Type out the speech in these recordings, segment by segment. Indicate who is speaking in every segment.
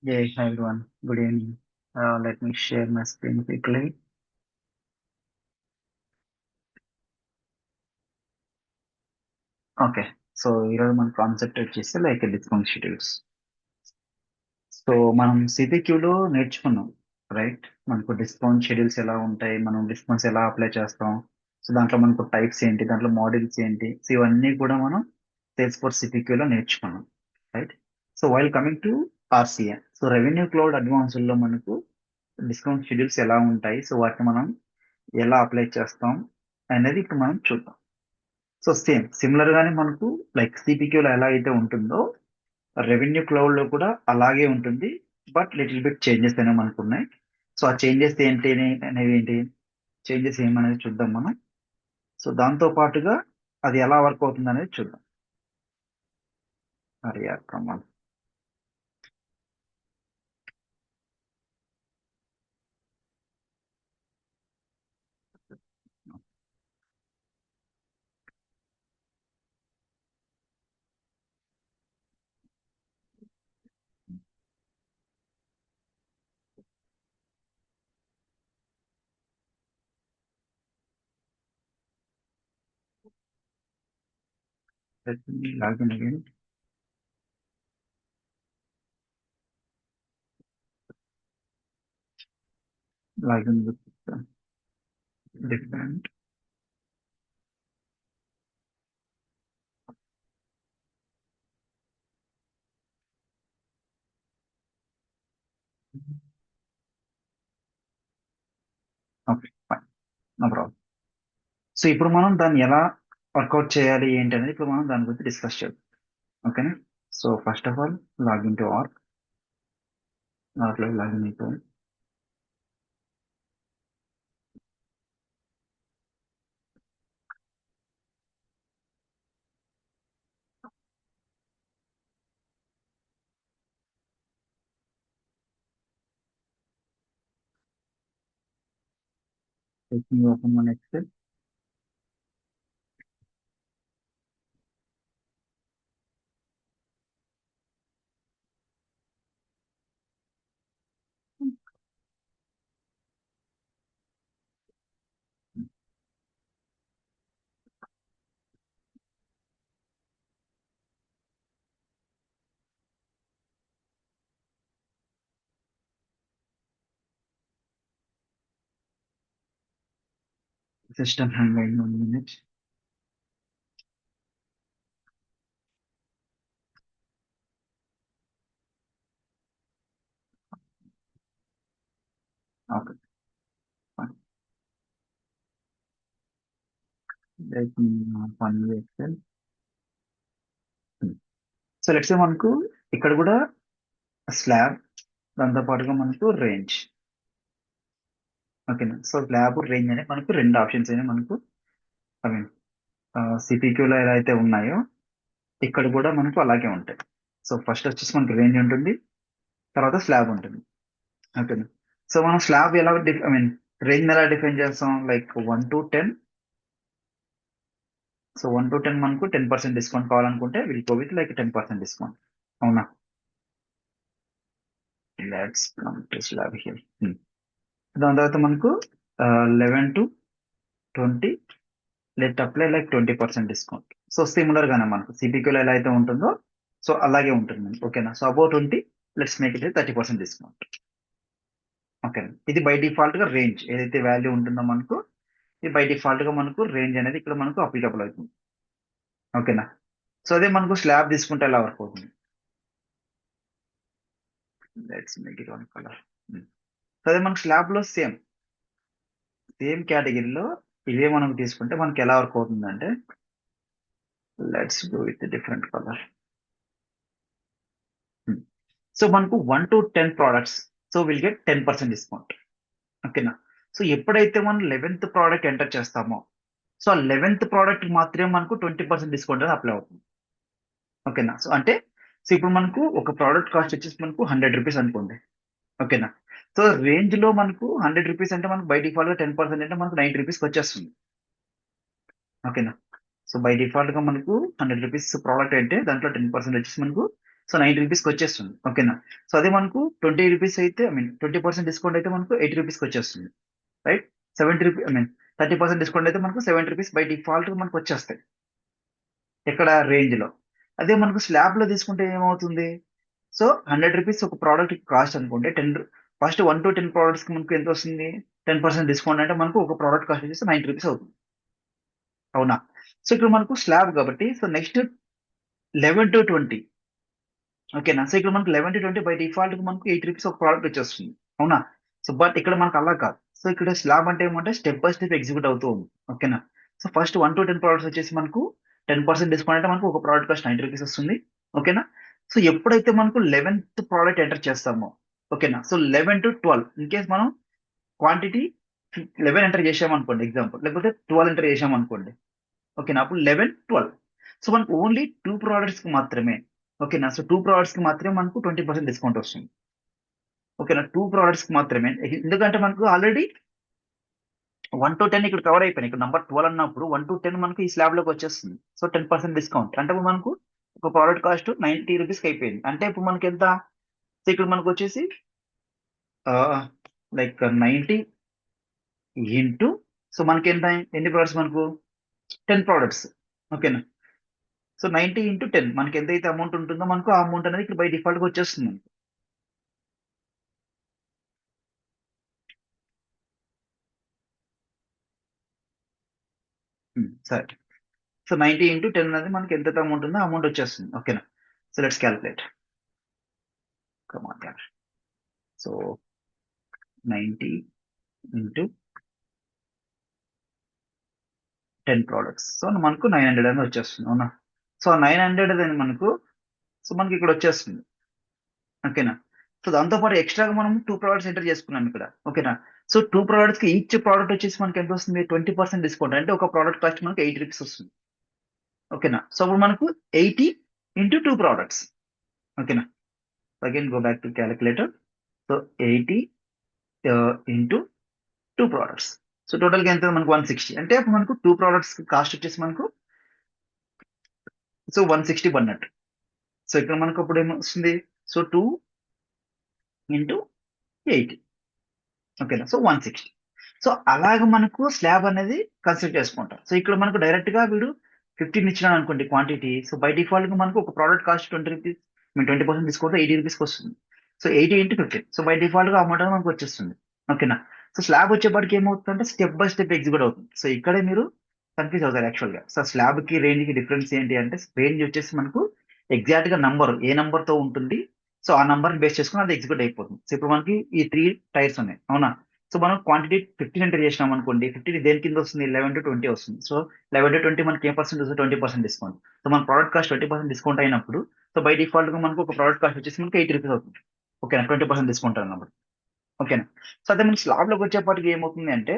Speaker 1: Yeah, hi everyone. Good evening. Let me share my screen quickly. Okay. So ఈరోజు మన concept వచ్చేసి like discount schedules. So మనం సిపిక్యూలో నేర్చుకున్నాం, right? మనకు discount schedules ఎలా ఉంటాయి, మనం డిస్కౌంట్స్ ఎలా అప్లై చేస్తాం, సో దాంట్లో మనకు టైప్స్ ఏంటి, దాంట్లో మోడల్స్ ఏంటి, సో ఇవన్నీ కూడా మనం సేల్స్ ఫోర్స్ సిపిక్యూలో నేర్చుకున్నాం, right? So while coming to RCA, so revenue cloud అడ్వాన్స్డ్లో మనకు డిస్కౌంట్ షెడ్యూల్స్ ఎలా ఉంటాయి, సో వాటిని మనం ఎలా అప్లై చేస్తాం అనేది ఇప్పుడు మనం చూద్దాం. సో సేమ్ సిమిలర్ గానే మనకు లైక్ సిపిక్యూలో ఎలా అయితే ఉంటుందో రెవెన్యూ క్లౌడ్ లో కూడా అలాగే ఉంటుంది. బట్ లిటిల్ బిట్ చేంజెస్ అనేవి మనకు ఉన్నాయి. సో ఆ చేంజెస్ ఏంటి అనేవి ఏంటి, చేంజెస్ ఏమనేది చూద్దాం మనం. సో దాంతో పాటుగా అది ఎలా వర్క్ అవుతుంది అనేది చూద్దాం. అరే యార్ come on. Login again, login with different. Okay, fine, no problem. So ఇప్పుడు మనం దాన్ని ఎలా వర్కౌట్ చేయాలి ఏంటి అనేది ఇప్పుడు మనం దాని గురించి డిస్కస్ చేద్దాం. ఓకేనా? So first of all login to ఆర్లో లాగిన్ అయిపోయి ఓపెన్ మన ఎక్సెల్. సిస్టమ్ హ్యాంగ్ అయింది, 1 minute. Okay, one excel. So let's మనకు ఇక్కడ కూడా స్లాబ్, దాంతో పాటుగా మనకు రేంజ్. ఓకేనా? సో స్లాబ్ రేంజ్ అనే మనకు రెండు ఆప్షన్స్ అయినా మనకు ఐ మీన్ సిపిక్యూలో ఎలా అయితే ఉన్నాయో ఇక్కడ కూడా మనకు అలాగే ఉంటాయి. సో ఫస్ట్ వచ్చేసి మనకు రేంజ్ ఉంటుంది, తర్వాత స్లాబ్ ఉంటుంది. ఓకేనా? సో మనం స్లాబ్ ఎలా ఐ మీన్ రేంజ్ ఎలా డిఫైన్ చేస్తాం, లైక్ 1 to 10. సో 1 to 10 మనకు 10% డిస్కౌంట్ కావాలనుకుంటే will go with like 10% discount. అవునా? Let's come to slab here. దాని తర్వాత మనకు 11 to 20 let apply like 20% discount. So similar గానే మనకు సిపిక్యూలో ఎలా అయితే ఉంటుందో సో అలాగే ఉంటుంది. ఓకేనా? So about 20, let's make it 30% discount. ఓకేనా? ఇది బై డిఫాల్ట్ గా రేంజ్ ఏదైతే వాల్యూ ఉంటుందో మనకు, ఇది బై డిఫాల్ట్ గా మనకు రేంజ్ అనేది ఇక్కడ మనకు అప్లికబుల్ అవుతుంది. ఓకేనా? సో అదే మనకు స్లాబ్ తీసుకుంటే ఎలా వర్క్ అవుతుంది. Let's make it one colour. So అదే మనకు స్లాబ్ లో సేమ్ సేమ్ కేటగిరీలో ఇవే మనం తీసుకుంటే మనకి ఎలా వర్క్ అవుతుందంటే, let's go with different colour. So మనకు 1 to 10 products, so will get 10% discount. ఓకేనా? సో ఎప్పుడైతే మనం 11th ప్రోడక్ట్ ఎంటర్ చేస్తామో సో ఆ 11th ప్రోడక్ట్ మాత్రమే మనకు 20% డిస్కౌంట్ అనేది అప్లై అవుతుంది. ఓకేనా? సో అంటే సో ఇప్పుడు మనకు ఒక ప్రోడక్ట్ కాస్ట్ వచ్చేసి మనకు 100 రూపీస్ అనుకోండి. ఓకేనా? సో రేంజ్ లో మనకు 100 రూపీస్ అంటే మనకు బై డిఫాల్ట్ గా 10% అంటే మనకు 90 రూపీస్కి వచ్చేస్తుంది. ఓకేనా? సో బై డిఫాల్ట్ గా మనకు 100 రూపీస్ ప్రోడక్ట్ అంటే దాంట్లో 10% వచ్చేసి మనకు సో 90 రూపీస్కి వచ్చేస్తుంది. ఓకేనా. సో అదే మనకు 20 రూపీస్ అయితే, ఐ మీన్ 20% డిస్కౌంట్ అయితే మనకు 80 రూపీస్కి వచ్చేస్తుంది. Right. 70 rupees, I mean 30% discount అయితే మనకు 70 రూపీస్ బై డిఫాల్ట్ మనకు వచ్చేస్తాయి ఎక్కడ రేంజ్ లో. అదే మనకు స్లాబ్ లో తీసుకుంటే ఏమవుతుంది? సో 100 రూపీస్ ఒక ప్రోడక్ట్ కాస్ట్ అనుకుంటే ఫస్ట్ 1 to 10 ప్రోడక్ట్స్ కి మనకు ఎంత వస్తుంది? 10% డిస్కౌంట్ అంటే మనకు ఒక ప్రోడక్ట్ కాస్ట్ వచ్చేసి 90 రూపీస్ అవుతుంది. అవునా. సో ఇక్కడ మనకు స్లాబ్ కాబట్టి, సో నెక్స్ట్ 11 to 20. ఓకేనా. సో ఇక్కడ మనకు 11 to 20 బై డిఫాల్ట్ మనకు 8 రూపీస్ ఒక ప్రోడక్ట్ వచ్చేస్తుంది. అవునా. సో బట్ ఇక్కడ మనకు అలా కాదు. సో ఇక్కడ స్లాబ్ అంటే ఏమంటే స్టెప్ బై స్టెప్ ఎగ్జిక్యూట్ అవుతూ ఉంది. ఓకేనా. సో ఫస్ట్ 1 to 10 ప్రోడక్ట్స్ వచ్చేసి మనకు 10% డిస్కౌంట్ అంటే మనకు ఒక ప్రోడక్ట్ కాస్ట్ 90 రూపీస్ వస్తుంది. ఓకేనా. సో ఎప్పుడైతే మనకు 11th ప్రోడక్ట్ ఎంటర్ చేస్తామో, ఓకేనా, సో 11 to 12 ఇన్ కేస్ మనం క్వాంటిటీ 11 ఎంటర్ చేసామనుకోండి ఎగ్జాంపుల్, లేకపోతే 12 ఎంటర్ చేసామనుకోండి. ఓకేనా. అప్పుడు 11, 12. సో మనకు ఓన్లీ 2 ప్రోడక్ట్స్ కి మాత్రమే. ఓకేనా. సో 2 ప్రోడక్ట్స్ కి మాత్రమే మనకు 20% డిస్కౌంట్ వస్తుంది. ఓకేనా. 2 ప్రోడక్ట్స్ కి మాత్రమే. ఎందుకంటే మనకు ఆల్రెడీ 1 to 10 ఇక్కడ కవర్ అయిపోయినాయి. ఇక్కడ నంబర్ 12 అన్నప్పుడు 1 to 10 మనకు ఈ స్లాబ్ లోకి వచ్చేస్తుంది. సో 10% డిస్కౌంట్ అంటే ఇప్పుడు మనకు ఒక ప్రోడక్ట్ కాస్ట్ 90 రూపీస్కి అయిపోయింది. అంటే ఇప్పుడు మనకి ఎంత? సో ఇక్కడ మనకు వచ్చేసి లైక్ 90 ఇంటూ, సో మనకి ఎంత, ఎన్ని ప్రోడక్ట్స్ మనకు? 10 ప్రోడక్ట్స్. ఓకేనా. సో 90 into 10 మనకి ఎంతైతే అమౌంట్ ఉంటుందో మనకు ఆ అమౌంట్ అనేది ఇక్కడ బై డిఫాల్ట్ గా వచ్చేస్తుంది మనకు. సరే. సో 90 into 10 అనేది మనకి ఎంతైతే అమౌంట్ ఉందో అమౌంట్ వచ్చేస్తుంది. ఓకేనా. So let's calculate. Come on. So 90 into 10 products. So మనకు 900 అని వచ్చేస్తుంది. అవునా. సో 900 అని మనకు, సో మనకి ఇక్కడ వచ్చేస్తుంది. ఓకేనా. సో దాంతో పాటు ఎక్స్ట్రాగా మనం 2 ప్రోడక్ట్స్ ఎంటర్ చేసుకున్నాం ఇక్కడ. ఓకేనా. సో 2 ప్రోడక్ట్స్ కి ఈచ్ ప్రోడక్ట్ వచ్చేసి మనకి ఎంత వస్తుంది? 20% డిస్కౌంట్ అంటే ఒక ప్రోడక్ట్ కాస్ట్ మనకి 8 రూపీస్ వస్తుంది. ఓకేనా. సో అప్పుడు మనకు 80 into 2 ప్రోడక్ట్స్. ఓకేనా. Again go back to calculator. So 80 into 2 products. So total గా ఎంత? మనకు 160. అంటే అప్పుడు మనకు 2 ప్రోడక్ట్స్ కాస్ట్ వచ్చేసి మనకు, సో 160 పడినట్టు. సో ఇక్కడ మనకు అప్పుడు ఏమొస్తుంది? So 2 into 80. ఓకేనా. సో 160. సో అలాగ మనకు స్లాబ్ అనేది కన్సిడర్ చేసుకుంటాం. సో ఇక్కడ మనకు డైరెక్ట్ గా వీడు 15 ఇచ్చినాడు అనుకోండి క్వాంటిటీ. సో బై డిఫాల్ట్ గా మనకు ఒక ప్రోడక్ట్ కాస్ట్ 20 రూపీస్, 20% డిస్కౌంట్ 80 రూపీస్కి వస్తుంది. So 80 into 15. So by default గా అమౌంట్ అనేది మనకు వచ్చేస్తుంది. ఓకేనా. సో స్లాబ్ వచ్చేప్పటికి ఏమవుతుందంటే స్టెప్ బై స్టెప్ ఎగ్జిక్యూట్ అవుతుంది. సో ఇక్కడే మీరు కన్ఫ్యూజ్ అవుతారు యాక్చువల్ గా. సో స్లాబ్ కి రేంజ్ కి డిఫరెన్స్ ఏంటి అంటే, రేంజ్ వచ్చేసి మనకు ఎగ్జాక్ట్ గా నంబర్ ఏ నంబర్ తో ఉంటుంది, సో ఆ నంబర్ బేస్ చేసుకుని అది ఎగ్జిక్యూట్ అయిపోతుంది. సో ఇప్పుడు మనకి ఈ 3 టైర్స్ ఉన్నాయి. అవునా. సో మనం క్వాంటిటీ 15 ఎంటర్ చేసినాం అనుకోండి. 15 దేని కింద వస్తుంది? 11 to 20 వస్తుంది. సో 11 to 20 మనకి ఏ పర్సెంట్ వస్తుంది? 20% డిస్కౌంట్. సో మన ప్రోడక్ట్ కాస్ట్ 20% డిస్కౌంట్ అయినప్పుడు, సో బై డిఫాల్ట్ గా మనకు ఒక ప్రోడక్ట్ కాస్ట్ వచ్చేసి మనకి 80 రూపీస్ అవుతుంది. ఓకేనా. 20% డిస్కౌంట్ అన్నప్పుడు. ఓకేనా. సో అదే మన స్లాబ్ లోకి వచ్చేప్పటికి ఏమవుతుంది అంటే,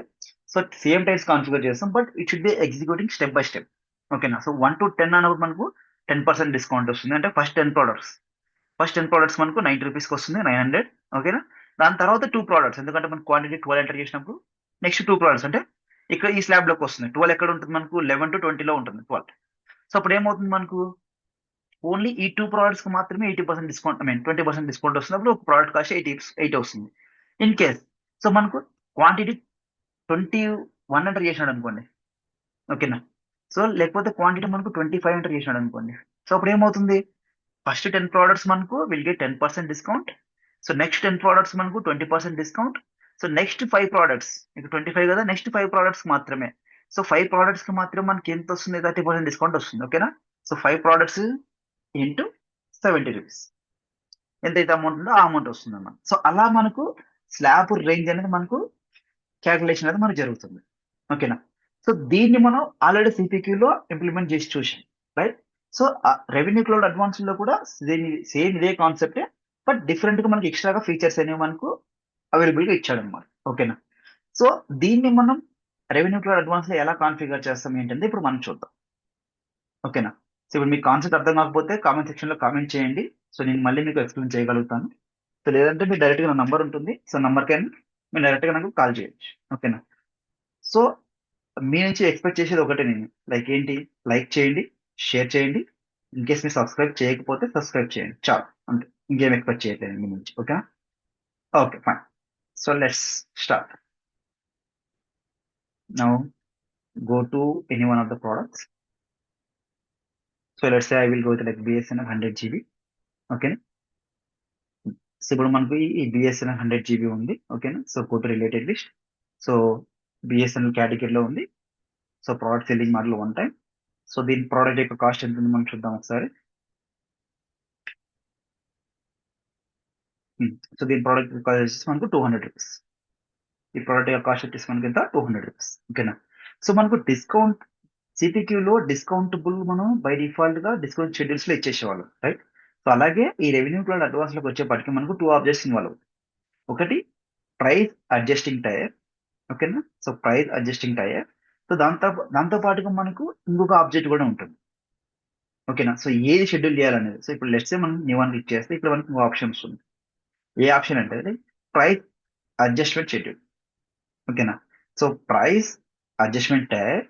Speaker 1: సో సేమ్ టైప్స్ కాన్ఫిగర్ చేస్తాం, but it should be executing step by step. ఓకేనా. సో 1 to 10 అన్నప్పుడు మనకు 10% డిస్కౌంట్ వస్తుంది. అంటే ఫస్ట్ 10 ప్రోడక్ట్స్ మనకు 90 రూపీస్కి వస్తుంది, 900. ఓకేనా. దాని తర్వాత 2 ప్రోడక్ట్స్, ఎందుకంటే మనకు క్వాంటిటీ 12 ఎంటర్ చేసినప్పుడు నెక్స్ట్ 2 ప్రోడక్ట్స్ అంటే ఇక్కడ ఈ స్లాబ్ లోకి వస్తుంది. 12 ఎక్కడ ఉంటుంది మనకు? 11 to 20లో ఉంటుంది 12. సో అప్పుడు ఏమవుతుంది మనకు? ఓన్లీ ఈ 2 ప్రోడక్ట్స్ కి మాత్రమే 80% డిస్కౌంట్, ఐ మీన్ 20% డిస్కౌంట్ వస్తుంది. అప్పుడు ఒక ప్రోడక్ట్ కాస్ట్ 80 వస్తుంది. ఇన్ కేస్ సో మనకు క్వాంటిటీ 21 ఎంటర్ చేసినాడు అనుకోండి. ఓకేనా. సో లేకపోతే క్వాంటిటీ మనకు 25 ఎంటర్ చేసినాడు అనుకోండి. సో అప్పుడు ఏమవుతుంది? ఫస్ట్ 10 ప్రోడక్ట్స్ మనకు will get 10% discount. So next 10 products మనకు 20% డిస్కౌంట్. సో నెక్స్ట్ 5 ప్రోడక్ట్స్, ఇక 25 కదా, నెక్స్ట్ 5 ప్రోడక్ట్స్ మాత్రమే. సో 5 ప్రోడక్ట్స్ కి మాత్రమే మనకి ఎంత వస్తుంది? 30% డిస్కౌంట్ వస్తుంది. ఓకేనా. సో 5 ప్రోడక్ట్స్ ఇంటూ 70 రూపీస్, ఎంతైతే అమౌంట్ ఉందో ఆ అమౌంట్ వస్తుంది అన్నమాట. సో అలా మనకు స్లాబ్ రేంజ్ అనేది మనకు క్యాలిక్యులేషన్ అనేది మనకు జరుగుతుంది. ఓకేనా. సో దీన్ని మనం ఆల్రెడీ సిపిక్యూలో ఇంప్లిమెంట్ చేసి చూసాం. Right. So revenue cloud advance లో కూడా సేమ్ ఇదే కాన్సెప్టే, బట్ డిఫరెంట్ గా మనకి ఎక్స్ట్రాగా ఫీచర్స్ అనేవి మనకు అవైలబుల్ గా ఇచ్చాడు అనమాట. ఓకేనా. సో దీన్ని మనం రెవెన్యూ క్లౌడ్ అడ్వాన్స్ లో ఎలా కాన్ఫిగర్ చేస్తాం ఏంటంటే ఇప్పుడు మనం చూద్దాం. ఓకేనా. సో ఇప్పుడు మీకు కాన్సెప్ట్ అర్థం కాకపోతే కామెంట్ సెక్షన్ లో కామెంట్ చేయండి. సో నేను మళ్ళీ మీకు ఎక్స్ప్లెయిన్ చేయగలుగుతాను. సో లేదంటే మీరు డైరెక్ట్ గా నా నంబర్ ఉంటుంది. సో నంబర్ కైనా మీరు డైరెక్ట్ గా నాకు కాల్ చేయొచ్చు. ఓకేనా. సో మీ నుంచి ఎక్స్పెక్ట్ చేసేది ఒకటే నేను, లైక్ ఏంటి? లైక్ చేయండి, షేర్ చేయండి, ఇన్ కేస్ మీరు సబ్స్క్రైబ్ చేయకపోతే సబ్స్క్రైబ్ చేయండి చాలు, అంతే. ఇంకేం ఎక్స్పెక్ట్ చేయట్లేదు మీ నుంచి. Okay, okay fine. So let's start. Now go to any one of the products. So let's say I will go to like BSNL 100 GB. ఓకేనా. సో ఇప్పుడు మనకు ఈ బిఎస్ఎన్ఎల్ 100 GB ఉంది. ఓకేనా. So go to related list. So BSNL కేటగిరీలో ఉంది. So product selling model one time. So దీని product యొక్క కాస్ట్ ఎంత ఉంది మనం చూద్దాం ఒకసారి. సో దీని ప్రోడక్ట్ కాస్ట్ వచ్చేసి మనకు 200 రూపీస్. ఈ ప్రోడక్ట్ యొక్క కాస్ట్ వచ్చేసి మనకి ఎంత 200 రూపీస్. ఓకేనా. సో మనకు డిస్కౌంట్ సిపిక్యూలో డిస్కౌంటబుల్ మనం బై డిఫాల్ట్ గా డిస్కౌంట్ షెడ్యూల్స్ లో ఇచ్చేసేవాళ్ళం, రైట్. సో అలాగే ఈ రెవెన్యూ క్లౌడ్ అడ్వాన్స్ లోకి వచ్చేప్పటికి మనకు టూ ఆబ్జెక్ట్స్ ఇన్వాల్వ్. ఒకటి ప్రైస్ అడ్జస్టింగ్ టైర్. ఓకేనా. So price adjusting tier. So దాంతో పాటుగా మనకు ఇంకొక ఆబ్జెక్ట్ కూడా ఉంటుంది. ఓకేనా. సో ఏది షెడ్యూల్ చేయాలనేది. సో ఇప్పుడు లెట్స్ మనం న్యూ వన్ క్లిక్ చేస్తే ఇక్కడ మనకు ఇంకో ఆప్షన్ వస్తుంది. ఏ ఆప్షన్ అంటే ప్రైస్ అడ్జస్ట్మెంట్ షెడ్యూల్. ఓకేనా. సో ప్రైస్ అడ్జస్ట్మెంట్ టైర్,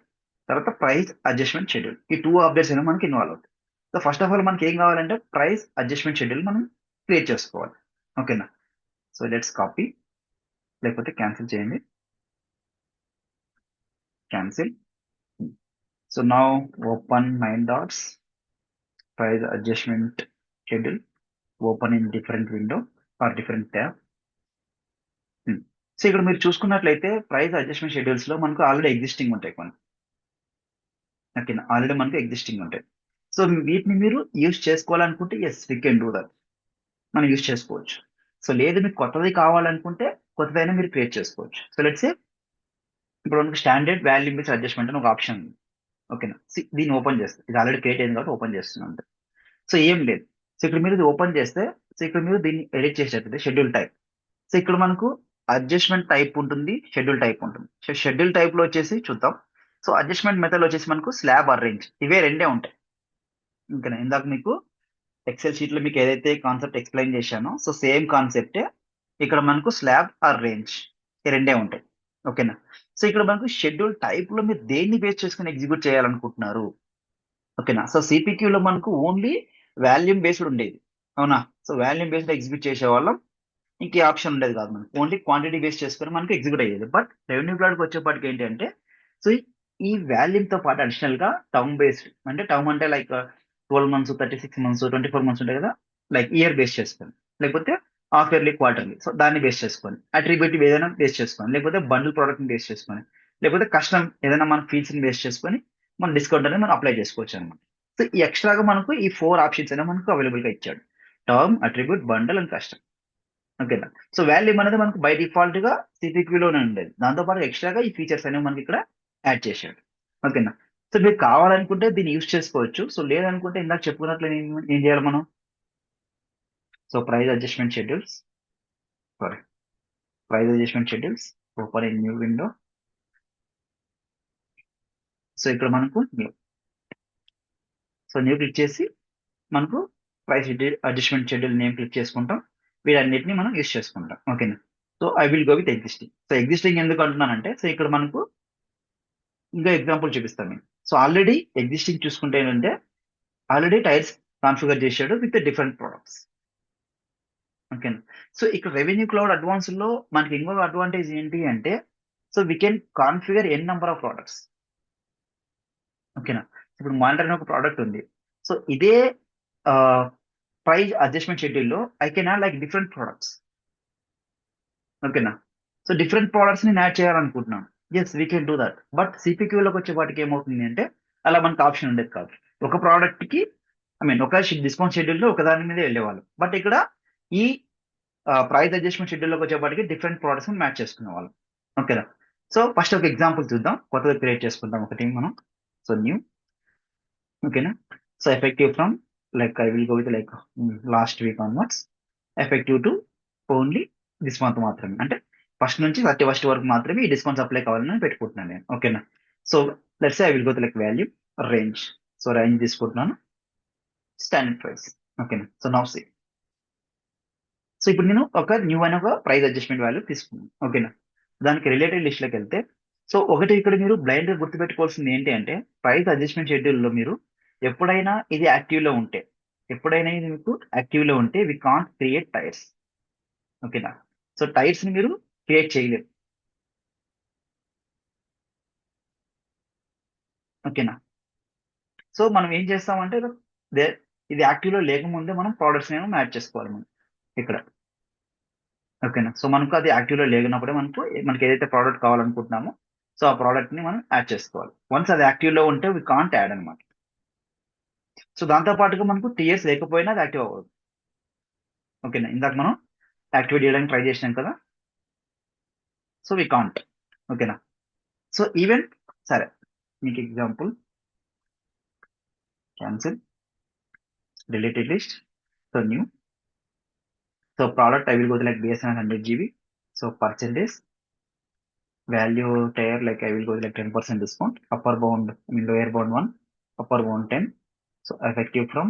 Speaker 1: తర్వాత ప్రైస్ అడ్జస్ట్మెంట్ షెడ్యూల్, ఈ టూ అప్డేట్స్ అనేవి మనకి ఇన్వాల్వ్ అవుతాయి. సో ఫస్ట్ ఆఫ్ ఆల్ మనకి ఏం కావాలంటే ప్రైస్ అడ్జస్ట్మెంట్ షెడ్యూల్ మనం క్రియేట్ చేసుకోవాలి. ఓకేనా. సో లెట్స్ కాపీ, లేకపోతే క్యాన్సిల్ చేయండి. Cancel. So now open mind dots price adjustment schedule, open in different window are different tab. So ఇక్కడ మీరు చూసుకున్నట్లయితే ప్రైస్ అడ్జస్ట్మెంట్ షెడ్యూల్స్ లో మనకు ఆల్రెడీ ఎగ్జిస్టింగ్ ఉంటాయి కొన్ని. ఓకేనా. ఆల్రెడీ మనకు ఎగ్జిస్టింగ్ ఉంటాయి. సో వీటిని మీరు యూజ్ చేసుకోవాలనుకుంటే yes we can do that, మనం యూజ్ చేసుకోవచ్చు. సో లేదు మీకు కొత్తది కావాలనుకుంటే కొత్తదైనా మీరు క్రియేట్ చేసుకోవచ్చు. సో లెట్స్ ఇప్పుడు మనకు స్టాండర్డ్ వాల్యూమ్ బేస్డ్ అడ్జస్ట్మెంట్ అని ఒక ఆప్షన్ ఉంది. ఓకేనా. దీన్ని ఓపెన్ చేస్తే ఇది ఆల్రెడీ క్రియేట్ అయింది కాబట్టి ఓపెన్ చేస్తున్నాను. సో ఏం లేదు. సో ఇక్కడ మీరు ఇది ఓపెన్ చేస్తే, సో ఇక్కడ మీరు దీన్ని ఎడిట్ చేసేటట్టు షెడ్యూల్ టైప్. సో ఇక్కడ మనకు అడ్జస్ట్మెంట్ టైప్ ఉంటుంది, షెడ్యూల్ టైప్ ఉంటుంది. సో షెడ్యూల్ టైప్ లో వచ్చేసి చూద్దాం. సో అడ్జస్ట్మెంట్ మెథడ్ వచ్చేసి మనకు స్లాబ్ అరేంజ్, ఇవే రెండే ఉంటాయి. ఇంకా ఇందాక మీకు ఎక్సెల్ షీట్ లో మీకు ఏదైతే కాన్సెప్ట్ ఎక్స్ప్లెయిన్ చేశానో సో సేమ్ కాన్సెప్టే ఇక్కడ మనకు స్లాబ్ ఆర్ రేంజ్, ఈ రెండే ఉంటాయి. ఓకేనా. సో ఇక్కడ మనకు షెడ్యూల్ టైప్ లో మీరు దేన్ని బేస్ చేసుకుని ఎగ్జిక్యూట్ చేయాలనుకుంటున్నారు. ఓకేనా. సో సిపిక్యూలో మనకు ఓన్లీ వాల్యూమ్ బేస్డ్ ఉండేది, అవునా. సో వాల్యూమ్ బేస్డ్ ఎగ్జిక్యూట్ చేసే వాళ్ళం, ఇంక ఆప్షన్ ఉండేది కాదు మనకు, ఓన్లీ క్వాంటిటీ బేస్ చేసుకుని మనకు ఎగ్జిక్యూట్ అయ్యేది. బట్ రెవెన్యూ క్లౌడ్కి వచ్చేప్పటికి ఏంటి అంటే సో ఈ వాల్యూమ్ తో పాటు అడిషనల్ గా టర్మ్ బేస్డ్, అంటే టర్మ్ అంటే లైక్ 12 మంత్స్, 36 మంత్స్, 24 మంత్స్ ఉంటాయి కదా, లైక్ ఇయర్ బేస్ చేసుకొని, లేకపోతే హాఫ్ ఇయర్లీ, క్వార్టర్లీ, సో దాన్ని బేస్ చేసుకొని, అట్రిబ్యూటివ్ ఏదైనా బేస్ చేసుకొని, లేకపోతే బండిల్ ప్రోడక్ట్ ని బేస్ చేసుకొని, లేకపోతే కస్టమ్ ఏదైనా మన ఫీల్డ్స్ ని బేస్ చేసుకొని మన డిస్కౌంట్ అనేది మనం అప్లై చేసుకోవచ్చు అనమాట. సో ఈ ఎక్స్ట్రాగా మనకు ఈ 4 ఆప్షన్స్ అనేవి మనకు అవైలబుల్ గా ఇచ్చాడు. Term, attribute, bundle and custom. ఓకేనా. సో వాల్యూమ్ అనేది మనకు బై డిఫాల్ట్ గా సిపిక్యూలోనే ఉండేది. దాంతో పాటు ఎక్స్ట్రాగా ఈ ఫీచర్స్ అనేవి మనకి ఇక్కడ యాడ్ చేశాడు. ఓకేనా. సో మీరు కావాలనుకుంటే దీన్ని యూస్ చేసుకోవచ్చు. సో లేదనుకుంటే ఇందాక చెప్పుకున్నట్లు ఏం చేయాలి మనం. So price adjustment schedules, sorry, price adjustment schedules, open in new window. So ఇక్కడ మనకు న్యూ, సో న్యూ క్లిక్ చేసి మనకు price adjustment schedule name click చేసుకుంటాం. వీటన్నిటిని మనం యూస్ చేసుకుంటాం. ఓకేనా. So I will go with existing. So existing ఎందుకు అంటున్నానంటే సో ఇక్కడ మనకు ఇంకా ఎగ్జాంపుల్ చూపిస్తాను నేను. సో ఆల్రెడీ ఎగ్జిస్టింగ్ చూసుకుంటే ఏంటంటే ఆల్రెడీ టైర్స్ కాన్ఫిగర్ చేశాడు విత్ డిఫరెంట్ ప్రొడక్ట్స్. ఓకేనా. సో ఇక్కడ రెవెన్యూ క్లౌడ్ అడ్వాన్స్ లో మనకి ఇంకొక అడ్వాంటేజ్ ఏంటి అంటే so we can configure N number of products. ఓకేనా. ఇప్పుడు మానిటర్ అనే ఒక ప్రోడక్ట్ ఉంది. సో ఇదే ప్రైస్ అడ్జస్ట్మెంట్ షెడ్యూల్ లో I can add like different products. ఓకేనా. సో డిఫరెంట్ ప్రోడక్ట్స్ ని యాడ్ చేయాలనుకుంటున్నాను. Yes we can do that. But సిపిక్యూలోకి వచ్చే వాటికి ఏమవుతుంది అంటే అలా మనకు ఆప్షన్ ఉండేది కాదు. ఒక ప్రోడక్ట్ కి ఐ మీన్ ఒక డిస్కౌంట్ షెడ్యూల్ లో ఒక దాని మీద వెళ్ళేవాళ్ళు. బట్ ఇక్కడ ఈ ప్రైస్ అడ్జస్ట్మెంట్ షెడ్యూల్లోకి వచ్చేప్పటికి డిఫరెంట్ ప్రోడక్ట్స్ మ్యాచ్ చేసుకునే వాళ్ళం. ఓకేనా. సో ఫస్ట్ ఒక ఎగ్జాంపుల్ చూద్దాం, కొత్తగా క్రియేట్ చేసుకుందాం ఒకటి మనం. So new. ఓకేనా. So effective from like I will go with like last week onwards, effective to only this month మాత్రమే, అంటే ఫస్ట్ నుంచి 31st వరకు మాత్రమే ఈ డిస్కౌంట్స్ అప్లై కావాలని పెట్టుకుంటున్నాను నేను. ఓకేనా. So let's I will go like value range. So range తీసుకుంటున్నాను, స్టాండర్డ్ ప్రైస్. ఓకేనా. So now see. సో ఇప్పుడు నేను ఒక న్యూ అయిన ఒక ప్రైస్ అడ్జస్ట్మెంట్ వాల్యూ తీసుకున్నాను. ఓకేనా. దానికి రిలేటెడ్ లిస్ట్ లోకి వెళ్తే సో ఒకటి ఇక్కడ మీరు బ్లైండ్ గా గుర్తుపెట్టుకోవాల్సింది ఏంటి అంటే ప్రైస్ అడ్జస్ట్మెంట్ షెడ్యూల్ లో మీరు ఎప్పుడైనా ఇది యాక్టివ్ లో ఉంటే ఎప్పుడైనా ఇది మీకు యాక్టివ్ లో ఉంటే వి కాంట్ క్రియేట్ టైర్స్. ఓకేనా? సో టైర్స్ ని మీరు క్రియేట్ చేయలేరు. ఓకేనా? సో మనం ఏం చేస్తామంటే దే- ఇది యాక్టివ్ లో లేకముందే మనం ప్రోడక్ట్స్ ఏమో మ్యాచ్ చేసుకోవాలి మనం ఇక్కడ. ఓకేనా? సో మనకు అది యాక్టివ్ లో లేనప్పుడే మనకి ఏదైతే ప్రోడక్ట్ కావాలనుకుంటున్నామో సో ఆ ప్రోడక్ట్ ని మనం యాడ్ చేసుకోవాలి. వన్స్ అది యాక్టివ్ లో ఉంటే వి కాంట్ యాడ్ అనమాట. సో దాంతో పాటుగా మనకు టీఎస్ లేకపోయినా అది యాక్టివ్ అవ్వదు. ఓకేనా? ఇందాక మనం యాక్టివేట్ చేయడానికి ట్రై చేసినాం కదా. So we can't. ఓకేనా? సో ఈవెన్ సరే మీకు example cancel deleted list. So new. So product I will go like BSNL 100 GB. సో percentage value tier like I will go like 10% discount. Upper bound, I mean lower bound 1, upper bound 10. So effective from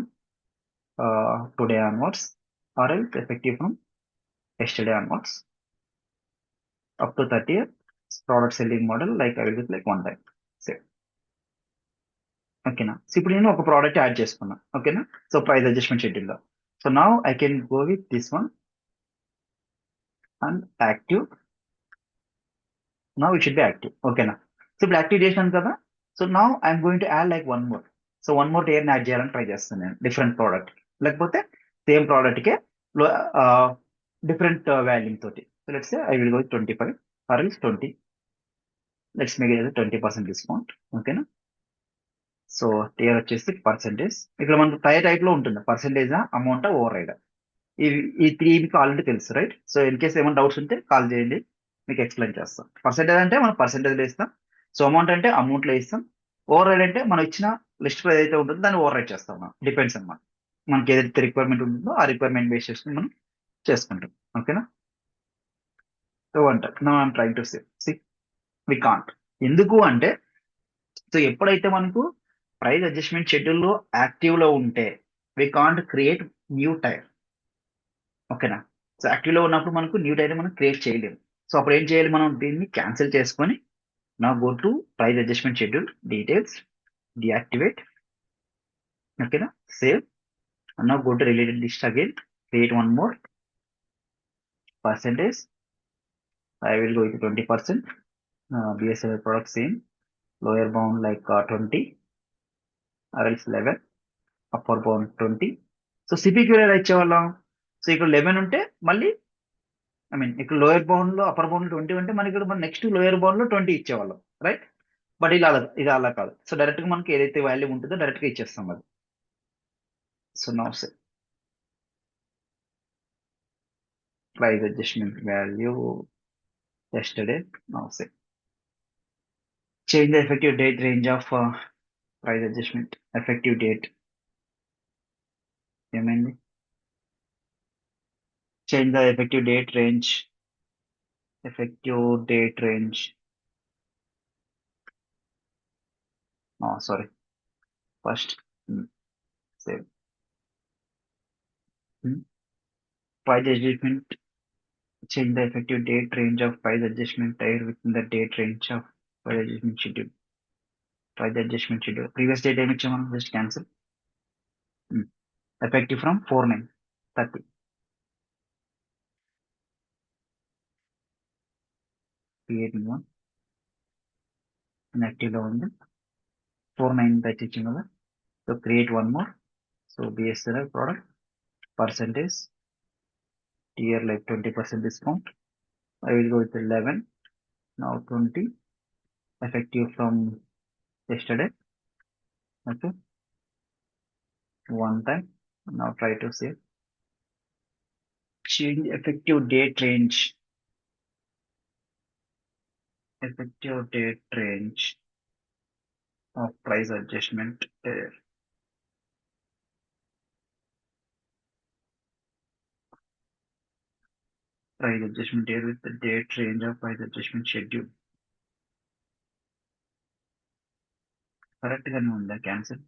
Speaker 1: today onwards, or else effective from yesterday onwards, up to 30th. Product selling model like I will do like one time. So ఓకేనా? So ఇప్పుడు నేను ఒక product add చేసుకున్నా. ఓకేనా? So price adjustment schedule లో. So now I can go with this one and active. Now it should be active. ఓకేనా? So ఇప్పుడు active చేశాను కదా. So now I'm going to add like one more. So one more tier add చేయాలని try చేస్తాను నేను different product. లేకపోతే same product కే different volume తోటి. So let's I will go 25 or else 20. Let's make it 20% discount. ఓకేనా? So tear వచ్చేసి percentage. ఇక్కడ మనకు టైప్ లో ఉంటుంది పర్సెంటేజ్ అమౌంట్ ఓవర్ రైడ్. ఈ త్రీ మీకు ఆల్రెడీ తెలుసు, రైట్? సో ఇన్ కేస్ ఏమైనా డౌట్స్ ఉంటే కాల్ చేయండి, మీకు ఎక్స్ప్లెయిన్ చేస్తాం. పర్సెంటేజ్ అంటే మనం పర్సెంటేజ్ ఇస్తాం. సో అమౌంట్ అంటే అమౌంట్ లో ఇస్తాం. ఓవర్ రైడ్ అంటే మనం ఇచ్చిన లిస్ట్ ఏదైతే ఉంటుందో దాన్ని ఓవర్ రైడ్ చేస్తాం మనం. డిపెండ్స్ అన్నమాట. మనకి ఏదైతే రిక్వైర్మెంట్ ఉంటుందో ఆ రిక్వైర్మెంట్ బేస్ చేసుకుని మనం చేసుకుంటాం. ఓకేనా? సో అంట no I'm trying to say we can't. ఎందుకు అంటే సో ఎప్పుడైతే మనకు ప్రైస్ అడ్జస్ట్మెంట్ షెడ్యూల్ లో యాక్టివ్ లో ఉంటే we can't create new tier. ఓకేనా? సో యాక్టివ్ లో ఉన్నప్పుడు మనకు న్యూ టైర్ మనం క్రియేట్ చేయలేము. సో అప్పుడు ఏం చేయాలి? మనం దీన్ని క్యాన్సిల్ చేసుకొని నా go to price adjustment schedule details deactivate. ఓకేనా? సేవ్. నా go to related list again, create one more percentage. I will go with 20%. BSNL product same. Lower bound like 20 or else 11. Upper bound 20. So CPQ ఎలా ఇచ్చేవాళ్ళం? So ఇక్కడ 11 ఉంటే మళ్ళీ I mean ఇక్కడ lower bound లో upper bound 20 ఉంటే మనకి ఇక్కడ మన నెక్స్ట్ లోయర్ బౌండ్ లో 20 ఇచ్చేవాళ్ళం, రైట్? బట్ ఇది అలా కాదు. సో డైరెక్ట్ గా మనకి ఏదైతే వాల్యూ ఉంటుందో డైరెక్ట్ గా ఇచ్చేస్తాం అది. So now say price adjustment value yesterday. Now say change the effective date range of price adjustment. Effective date ఏమైంది? Change the effective date range. Effective date range. Sorry, first save price adjustment. Change the effective date range of price adjustment tier within the date range of price adjustment schedule. Price adjustment schedule. Previous date ఏమి ఇచ్చాం మనం? Just cancel. Effective from 4/9/30. Create one active లో ఉంది. 4/9/30 ఇచ్చాం కదా. So create one more. So BSNL product percentage tier like 20% discount. I will go with 11. Now 20. Effective from yesterday. Okay. One time. Now try to save. Change effective date range. Effective date range of price adjustment. Price adjustment here with the date range of price adjustment schedule. Correct గానే ఉందా? Cancel.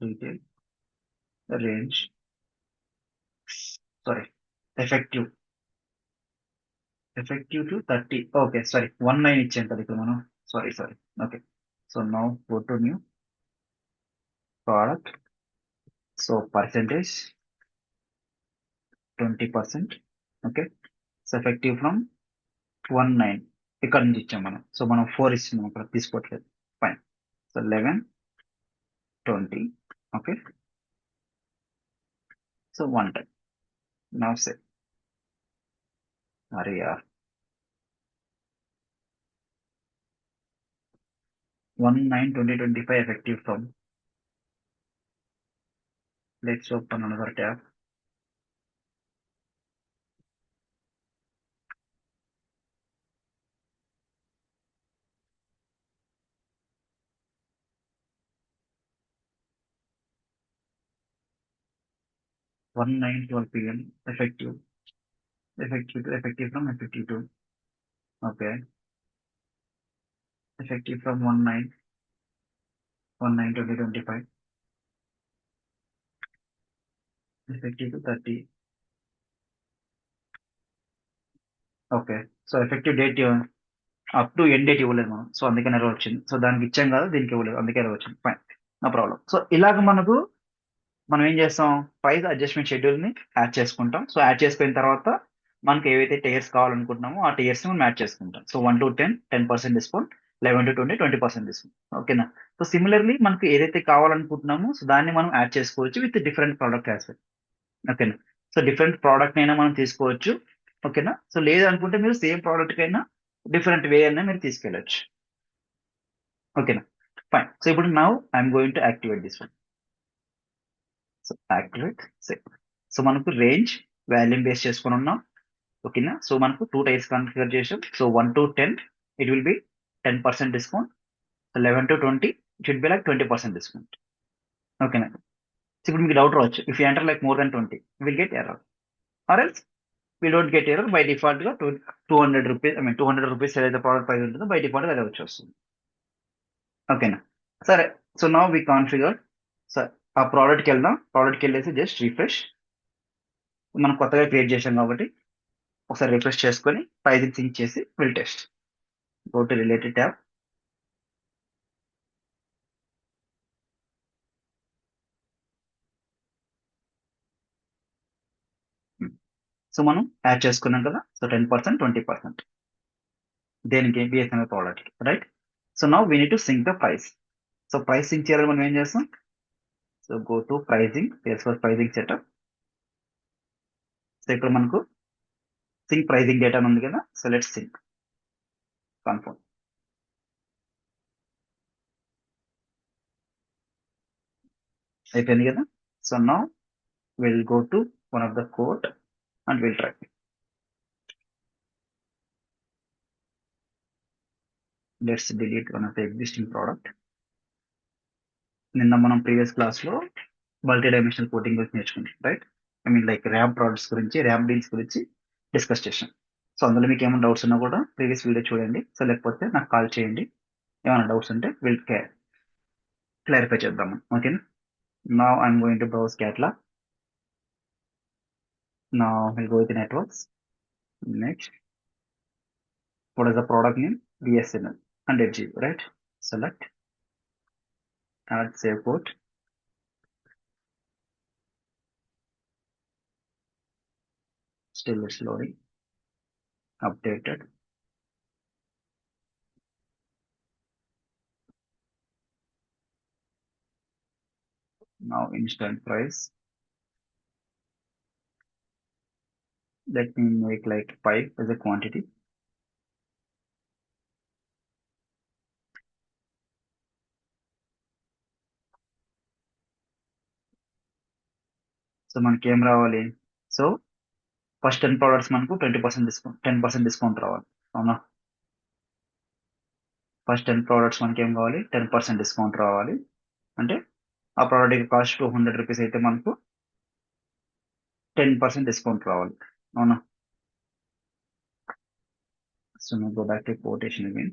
Speaker 1: Detail range. Sorry, effective to 30. Okay sorry 19 ఇచ్చాం కదా ఇక్కడ మనం. Sorry okay. So now go to new product. So percentage 20%. Okay. So effective from 19 ఇక్కడ నుంచి ఇచ్చాం మనం. సో మనం 4 ఇస్తున్నాం అక్కడ తీసుకోవట్లేదు. Fine. So 11 20. Okay. So 110. Now say అరే యార్ 19 2025 effective from. Let's open another tab. 19 12 p.m. effective from effective. Okay. Effective from 19 2025. Effective to 30. Okay. So effective date up to end date ఇవ్వలేదు మనం. సో అందుకని error వచ్చింది. So దానికి ఇచ్చాం కదా, దీనికి ఇవ్వలేదు, అందుకే ఎర్రర్ వచ్చింది. Fine, no problem. సో ఇలాగ మనకు మనం ఏం చేస్తాం, ప్రైస్ అడ్జస్ట్మెంట్ షెడ్యూల్ ని యాడ్ చేసుకుంటాం. సో యాడ్ చేసుకున్న తర్వాత మనకి ఏవైతే టైర్స్ కావాలనుకుంటున్నామో ఆ టైర్స్ మనం యాడ్ చేసుకుంటాం. So 1 to 10 10% discount, 11 to 20 20% discount. ఓకేనా. సో సిమిలర్లీ మనకి ఏదైతే కావాలనుకుంటున్నామో సో దాన్ని మనం యాడ్ చేసుకోవచ్చు with different product as well. ఓకేనా. సో డిఫరెంట్ ప్రోడక్ట్ అయినా మనం తీసుకోవచ్చు. ఓకేనా. సో లేదనుకుంటే మీరు సేమ్ ప్రోడక్ట్ అయినా డిఫరెంట్ వే అయినా మీరు తీసుకెళ్ళచ్చు. ఓకేనా. ఫైన్. సో ఇప్పుడు now I'm going to activate this one. So activate set. So మనకు రేంజ్ వాల్యూమ్ బేస్ చేసుకొని ఉన్నాం. ఓకేనా. సో మనకు 2 టైర్స్ కన్ఫిగర్ చేసాం. So 1 to 10 it will be 10% discount. 11 to 20 it will be like 20% discount. ఓకేనా. So ఇప్పుడు మీకు డౌట్ రావచ్చు, if you enter like more then 20 will get error or else we don't get error. By default గా 200 rupees, I mean 200 rupees ఏదైతే product price ఉంటుందో by default అదే వచ్చేస్తుంది. ఓకేనా. సరే. సో నౌ వి కాన్ఫిగర్. సరే ఆ ప్రోడక్ట్కి వెళ్దాం. ప్రోడక్ట్కి వెళ్ళేసి జస్ట్ రిఫ్రెష్. మనం కొత్తగా క్రియేట్ చేసాం కాబట్టి ఒకసారి రిఫ్రెష్ చేసుకొని ప్రైజింగ్ సింక్ చేసి will test. Go to related tab. So మనం యాడ్ చేసుకున్నాం కదా. సో 10% 20% దేనికి, BSNL product, right. So now we need to sync the price. So price sync చేయాలని మనం ఏం చేస్తాం. So go to pricing, pricing setup. So ఇక్కడ మనకు సింక్ ప్రైజింగ్ డేటా ఉంది కదా. So let's sync confirm. అయిపోయింది కదా. So now will go to one of the quote and will try. Let's delete one of the existing product. నిన్న మనం previous class లో multi dimensional coating గురించి నేర్చుకున్నాం, right. I mean like RAM products గురించి, RAM deals గురించి discuss చేసాం. So అందులో మీకు ఏమైనా డౌట్స్ ఉన్నా కూడా ప్రీవియస్ వీడియో చూడండి. సో లేకపోతే నాకు కాల్ చేయండి, ఏమైనా డౌట్స్ ఉంటే విల్ క్లారిఫై చేద్దాము. ఓకేనా. Now I'm going to browse catalogue. Now will go with networks. Next, what is the product name? BSNL 100 GB, right? Select, add save port. Still it's loading. Updated. Now instant price. Let me make like 5 as a quantity. So మనకి ఏం రావాలి. So first 10 products మనకు 20% discount, 10% discount రావాలి. అవునా. First 10 products మనకి ఏం కావాలి, 10% discount రావాలి. అంటే ఆ ప్రోడక్ట్ కాస్ట్ 200 రూపీస్ అయితే మనకు 10% డిస్కౌంట్ రావాలి. అవునా. So no go back to quotation again.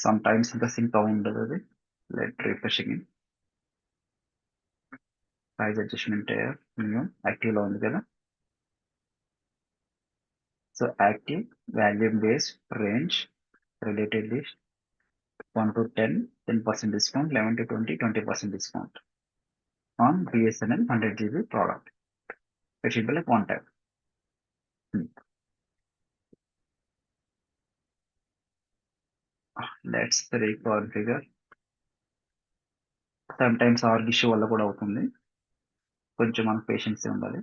Speaker 1: Some times ఇంకా సింక్ ఉండదు అది. Let refresh again. Price adjustment active లో ఉంది కదా. So active, volume base, range, related list, 1 to 10, 10% discount, 11 to 20, 20% discount on BSNL 100 GB product. It should be like one time. Let's reconfigure. Sometimes org issue వల్ల కూడా అవుతుంది, కొంచెం మనకు patience ఉండాలి.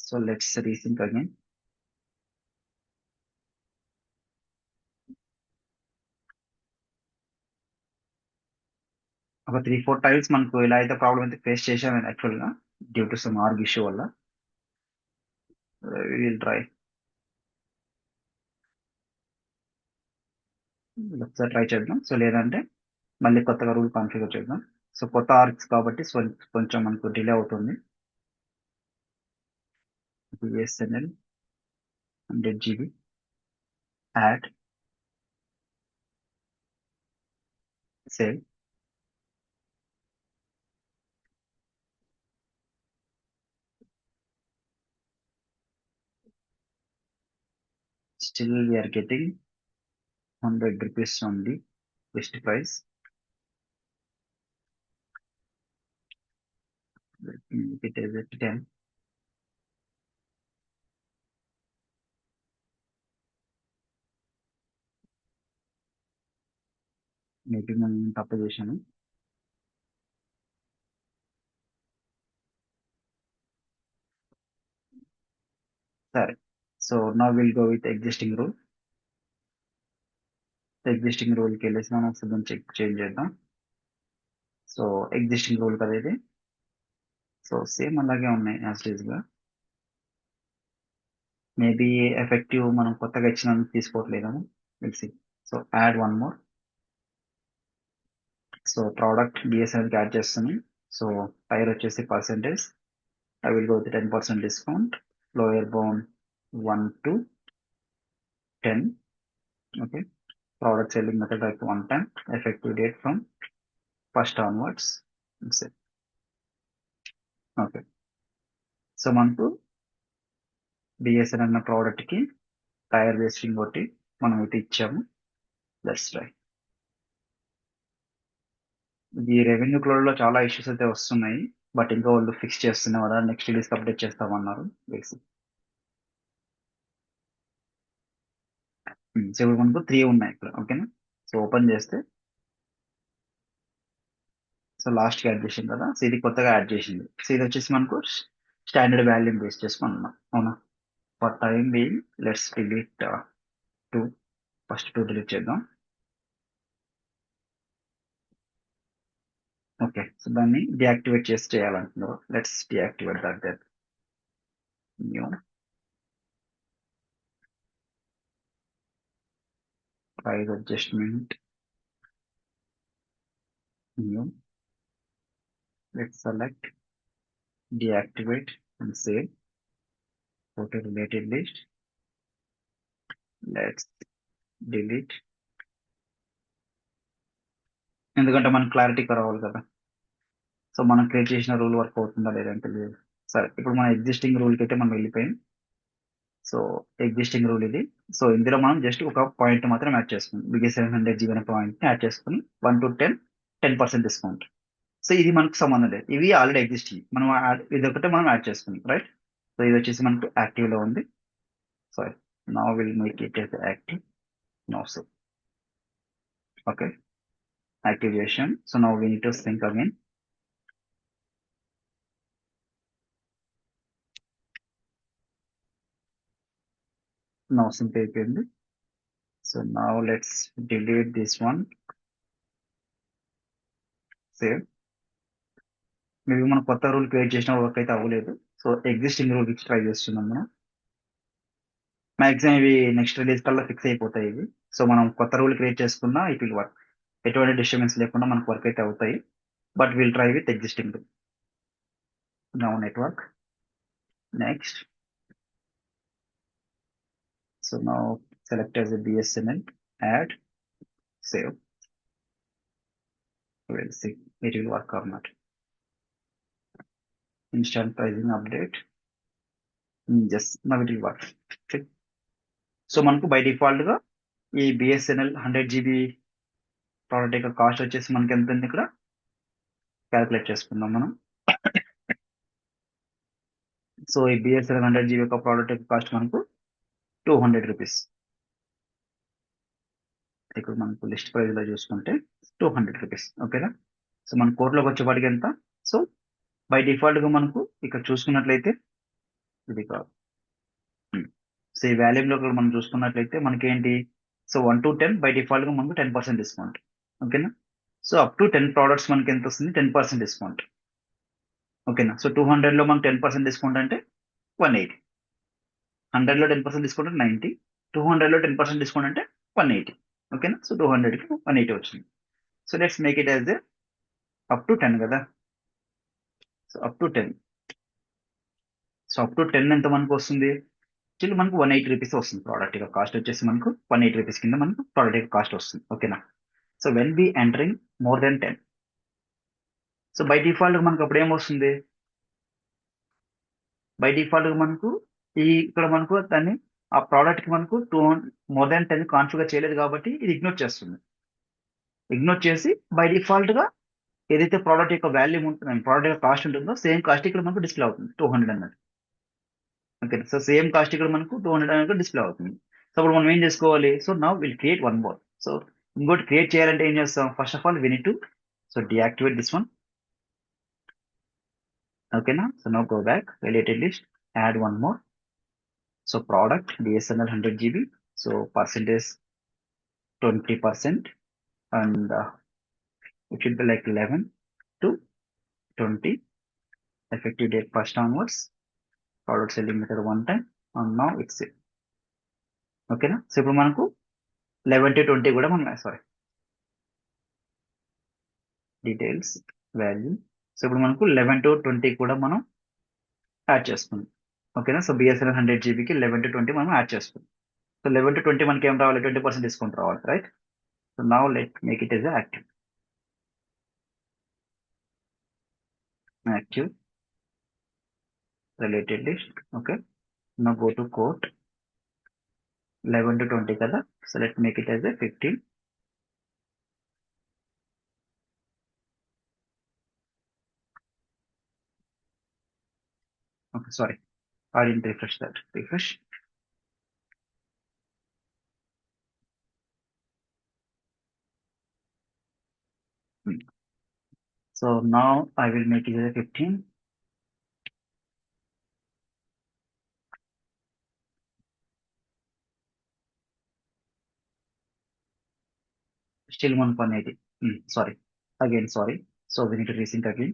Speaker 1: So let's resync again. ఒక 3-4 tiles మనకు ఇలా అయితే ప్రాబ్లం అయితే ఫేస్ చేసాం యాక్చువల్ గా, due to some org issue వల్ల. విల్ ట్రై ఒకసారి ట్రై చేద్దాం. సో లేదంటే మళ్ళీ కొత్తగా రూల్ కాన్ఫిగర్ చేద్దాం. సో కొత్త ఆర్గ్స్ కాబట్టి కొంచెం మనకు డిలే అవుతుంది. BSNL 100 GB add save. Still we are getting 100 rupees on the list price. Let me make it as a 10. Maybe మనం తప్పు చేశాను. సరే, so now we'll go with existing rule. Existing రూల్కి వెళ్ళేసి మనం ఒకసారి చెక్ చేంజ్ చేద్దాం. సో ఎగ్జిస్టింగ్ రూల్ కదా ఇది. సో సేమ్ అలాగే ఉన్నాయి యాజ్ ఇట్ గా. మేబీ ఎఫెక్టివ్ మనం కొత్తగా ఇచ్చిన తీసుకోవట్లేదేమో, will see. So add one more. So product బిఎస్ఎన్ఎల్కి యాడ్ చేస్తాను. సో టైర్ వచ్చేసి percentage, I will go with 10% discount. Lower bound 1 to 10. Okay, product selling method like one time, effective date from first onwards. Okay, so మనకు BSN అన్న product కి tyre wasting ఒకటి మనం అయితే ఇచ్చాము. Let's try. ఈ revenue cloud లో చాలా ఇష్యూస్ అయితే వస్తున్నాయి, బట్ ఇంకా వాళ్ళు ఫిక్స్ చేస్తున్నారు కదా, నెక్స్ట్ రిలీజ్ అప్డేట్ చేస్తామన్నారు. సో ఇప్పుడు మనకు 3 ఉన్నాయి ఇక్కడ. ఓకేనా, సో ఓపెన్ చేస్తే, సో లాస్ట్ కి యాడ్ చేసింది కదా, సో ఇది కొత్తగా యాడ్ చేసింది. సో ఇది వచ్చేసి మనకు స్టాండర్డ్ వాల్యూమ్ బేస్ చేసుకున్నాం. అవునా, for time being let's delete 2. First 2 delete చేద్దాం. ఓకే, సో దాన్ని డియాక్టివేట్ చేసి చేయాలంటున్నారు. Let's deactivate that new price adjustment new. Let's select deactivate and save. Go to related list. Let's delete. ఎందుకంటే మనకు clarity రావాలి కదా. సో మనం క్రియేట్ చేసిన రూల్ వర్క్ అవుతుందా లేదంటే లేదు. సరే, ఇప్పుడు మన ఎగ్జిస్టింగ్ రూల్కి అయితే మనం వెళ్ళిపోయాం. సో ఎగ్జిస్టింగ్ రూల్ ఇది. సో ఇందులో మనం జస్ట్ ఒక పాయింట్ మాత్రం యాడ్ చేసుకున్నాం. బిగ్గెస్ట్ 700 GB అనే పాయింట్ యాడ్ చేసుకుని 1 to 10, 10% డిస్కౌంట్. సో ఇది మనకు సంబంధం లేదు, ఇవి ఆల్రెడీ ఎగ్జిస్టింగ్. మనం ఇది ఒకటే మనం యాడ్ చేసుకున్నాం, రైట్. సో ఇది వచ్చేసి మనకు యాక్టివ్ లో ఉంది. Sorry, now will make it as active. No, so okay, activation. So now we need to sync again. Now sync అయిపోయింది. So now let's delete this one. Save. Maybe మనం కొత్త rule create చేసిన work అయితే అవ్వలేదు. So existing rule ఇచ్చి try చేస్తున్నాం మనం. Maximum ఇవి నెక్స్ట్ రిలీజ్ కల్లా ఫిక్స్ అయిపోతాయి ఇవి. సో మనం కొత్త రూల్ క్రియేట్ చేసుకున్నా ఇట్ విల్ వర్క్. ఎటువంటి డిస్టర్బెన్స్ లేకుండా మనకు వర్క్ అయితే అవుతాయి. But will try with existing rule. Now network next. So now select as a BSNL, add, save. We'll see it will work or not. Instant pricing update. Just now it will work. So మనకు by default గా ఈ BSNL 100 GB product యొక్క cost వచ్చేసి మనకి ఎంత ఉంది ఇక్కడ calculate చేసుకుందాం మనం. సో ఈ బిఎస్ఎన్ఎల్ 100 GB యొక్క ప్రోడక్ట్ యొక్క కాస్ట్ మనకు 200 రూపీస్. ఇక్కడ మనకు లిస్ట్ ప్రైస్ లో చూసుకుంటే 200 రూపీస్. ఓకేనా. సో మన కోర్టులోకి వచ్చేవాడికి ఎంత? సో బై డిఫాల్ట్ గా మనకు ఇక్కడ చూసుకున్నట్లయితే ఇది కాదు. సో ఈ వాల్యూమ్ లో కూడా మనం చూసుకున్నట్లయితే మనకి ఏంటి? సో 1 to 10 బై డిఫాల్ట్ గా మనకు 10% డిస్కౌంట్. ఓకేనా. సో అప్ టు 10 ప్రోడక్ట్స్ మనకి ఎంత వస్తుంది? 10% డిస్కౌంట్. ఓకేనా. సో 200 లో మనకు 10% డిస్కౌంట్ అంటే 180. 100 లో 10% డిస్కౌంట్ అంటే 90. 200 లో 10% డిస్కౌంట్ అంటే 180. ఓకేనా. సో 200 కి 180 వచ్చింది. So let's make it as up to 10 కదా. So up to 10. So up to 10 ఎంత మనకు వస్తుంది? స్టిల్ మనకు 180 రూపీస్ వస్తుంది. ప్రోడక్ట్ యొక్క కాస్ట్ వచ్చేసి మనకు 180 రూపీస్ కింద మనకు ప్రోడక్ట్ యొక్క కాస్ట్ వస్తుంది. ఓకేనా. So when B entering more than 10, so by default మనకు అప్పుడు ఏమొస్తుంది? బై డిఫాల్ట్ మనకు ఇక్కడ మనకు దాన్ని ఆ ప్రోడక్ట్ కి మనకు మోర్ దాన్ 10 కాన్ఫిగర్ చేయలేదు కాబట్టి ఇది ఇగ్నోర్ చేస్తుంది. ఇగ్నోర్ చేసి బై డిఫాల్ట్ గా ఏదైతే ప్రోడక్ట్ యొక్క వాల్యూ ఉంటుంది, ప్రోడక్ట్ యొక్క కాస్ట్ ఉంటుందో సేమ్ కాస్ట్ ఇక్కడ మనకు డిస్ప్లే అవుతుంది 200 అన్నది. ఓకే. సో సేమ్ కాస్ట్ ఇక్కడ మనకు 200 అనేది డిస్ప్లే అవుతుంది. సో అప్పుడు మనం ఏం చేసుకోవాలి? So now will create one more. So ఇంకోటి క్రియేట్ చేయాలంటే ఏం చేస్తాం? First of all we need to so deactivate this one. ఓకేనా. So now go back related list, add one more. So product BSNL 100 GB, so percentage 20%, and it should be like 11 to 20, effective date first onwards, product selling method one time, and now it's it. ఓకేనా. So ఇప్పుడు మనకు 11 to 20 కూడా మనం sorry details value. So ఇప్పుడు మనకు 11 to 20 కూడా మనం add చేసుకుందాం. ఓకేనా. సో బిఎస్ఎన్ఎల్ 100 GBకి 11 to 20 మనం యాడ్ చేసుకుందాం. సో 11 to 20 మనకి ఏం రావాలి? 20% డిస్కౌంట్ రావాలి, right. So now let make it as active. Active related list. Okay. Now go to quote 11 to 20 కదా. So let's make it as a 15. Okay, sorry, I didn't refresh that. Refresh. So now I will make it as a 15. Still 180. Sorry. Again, sorry. So we need to resync again.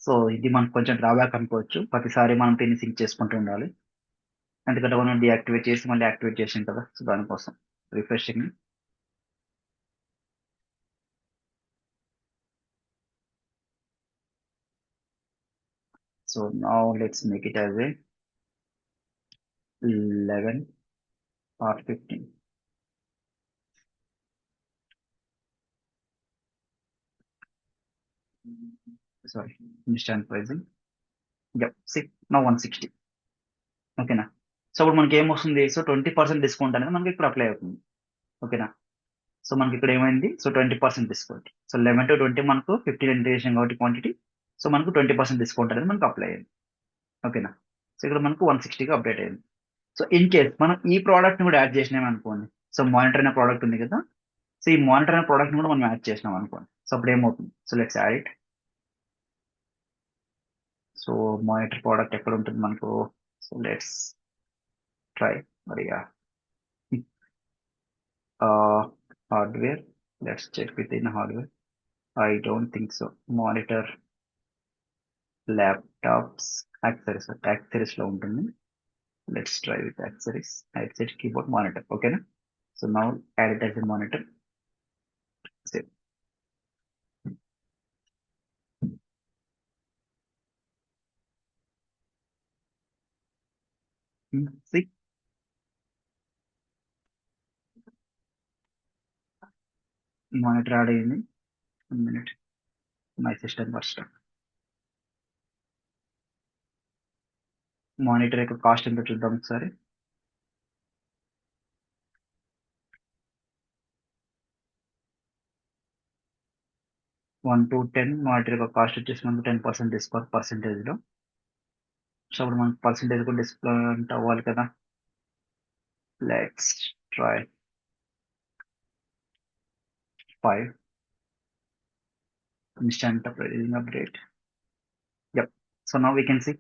Speaker 1: So ఇది మనకు కొంచెం drawback అనుకోవచ్చు. ప్రతిసారి మనం దీన్ని sync చేసుకుంటూ ఉండాలి. ఎందుకంటే మనం డియాక్టివేట్ చేసి మళ్ళీ యాక్టివేట్ చేసాం కదా. సో దానికోసం refreshing. So now let's make it as a 11 or 15. Sorry, instant pricing. Yep, see, now 160. ఓకేనా. సో ఇప్పుడు మనకి ఏమొస్తుంది? సో 20% డిస్కౌంట్ అనేది మనకి ఇక్కడ అప్లై అవుతుంది. ఓకేనా. సో మనకి ఇక్కడ ఏమైంది? So 20% discount. సో 11 to 20 మనకు 15 ఎంటర్ చేసాం కాబట్టి క్వాంటిటీ. సో మనకు 20% డిస్కౌంట్ అనేది మనకు అప్లై అయ్యింది. ఓకేనా. సో ఇక్కడ మనకు 160గా అప్డేట్ అయ్యింది. సో ఇన్ కేస్ మనం ఈ ప్రోడక్ట్ ని కూడా యాడ్ చేసినాం అనుకోండి. సో మానిటర్ అనే ప్రోడక్ట్ ఉంది కదా. సో ఈ మానిటర్ అనే ప్రోడక్ట్ ని కూడా మనం యాడ్ చేసినాం అనుకోండి. సో అప్పుడు ఏమవుతుంది? So let's add it. So monitor product ఎక్కడ ఉంటుంది మనకు? సో లెట్స్ ట్రై మరిగా hardware. Let's check within hardware. I don't think so. Monitor, laptops, accessories లో ఉంటుంది. Let's try with accessories. Headset, keyboard, monitor. Okay na? So now add it as a monitor. Save. See, monitor add అయింది. 1 minute. My system was stuck. Monitor యొక్క cost ఎంతో చూద్దాం ఒకసారి. 1 to 10 monitor యొక్క cost వచ్చేసి మనకు 10% డిస్కౌంట్ పర్సెంటేజ్లో. సో అప్పుడు మనకు పర్సెంటేజ్ కూడా డిస్కౌంట్ అవ్వాలి కదా. Let's try 5 instant pricing update. Yup. So now we can see.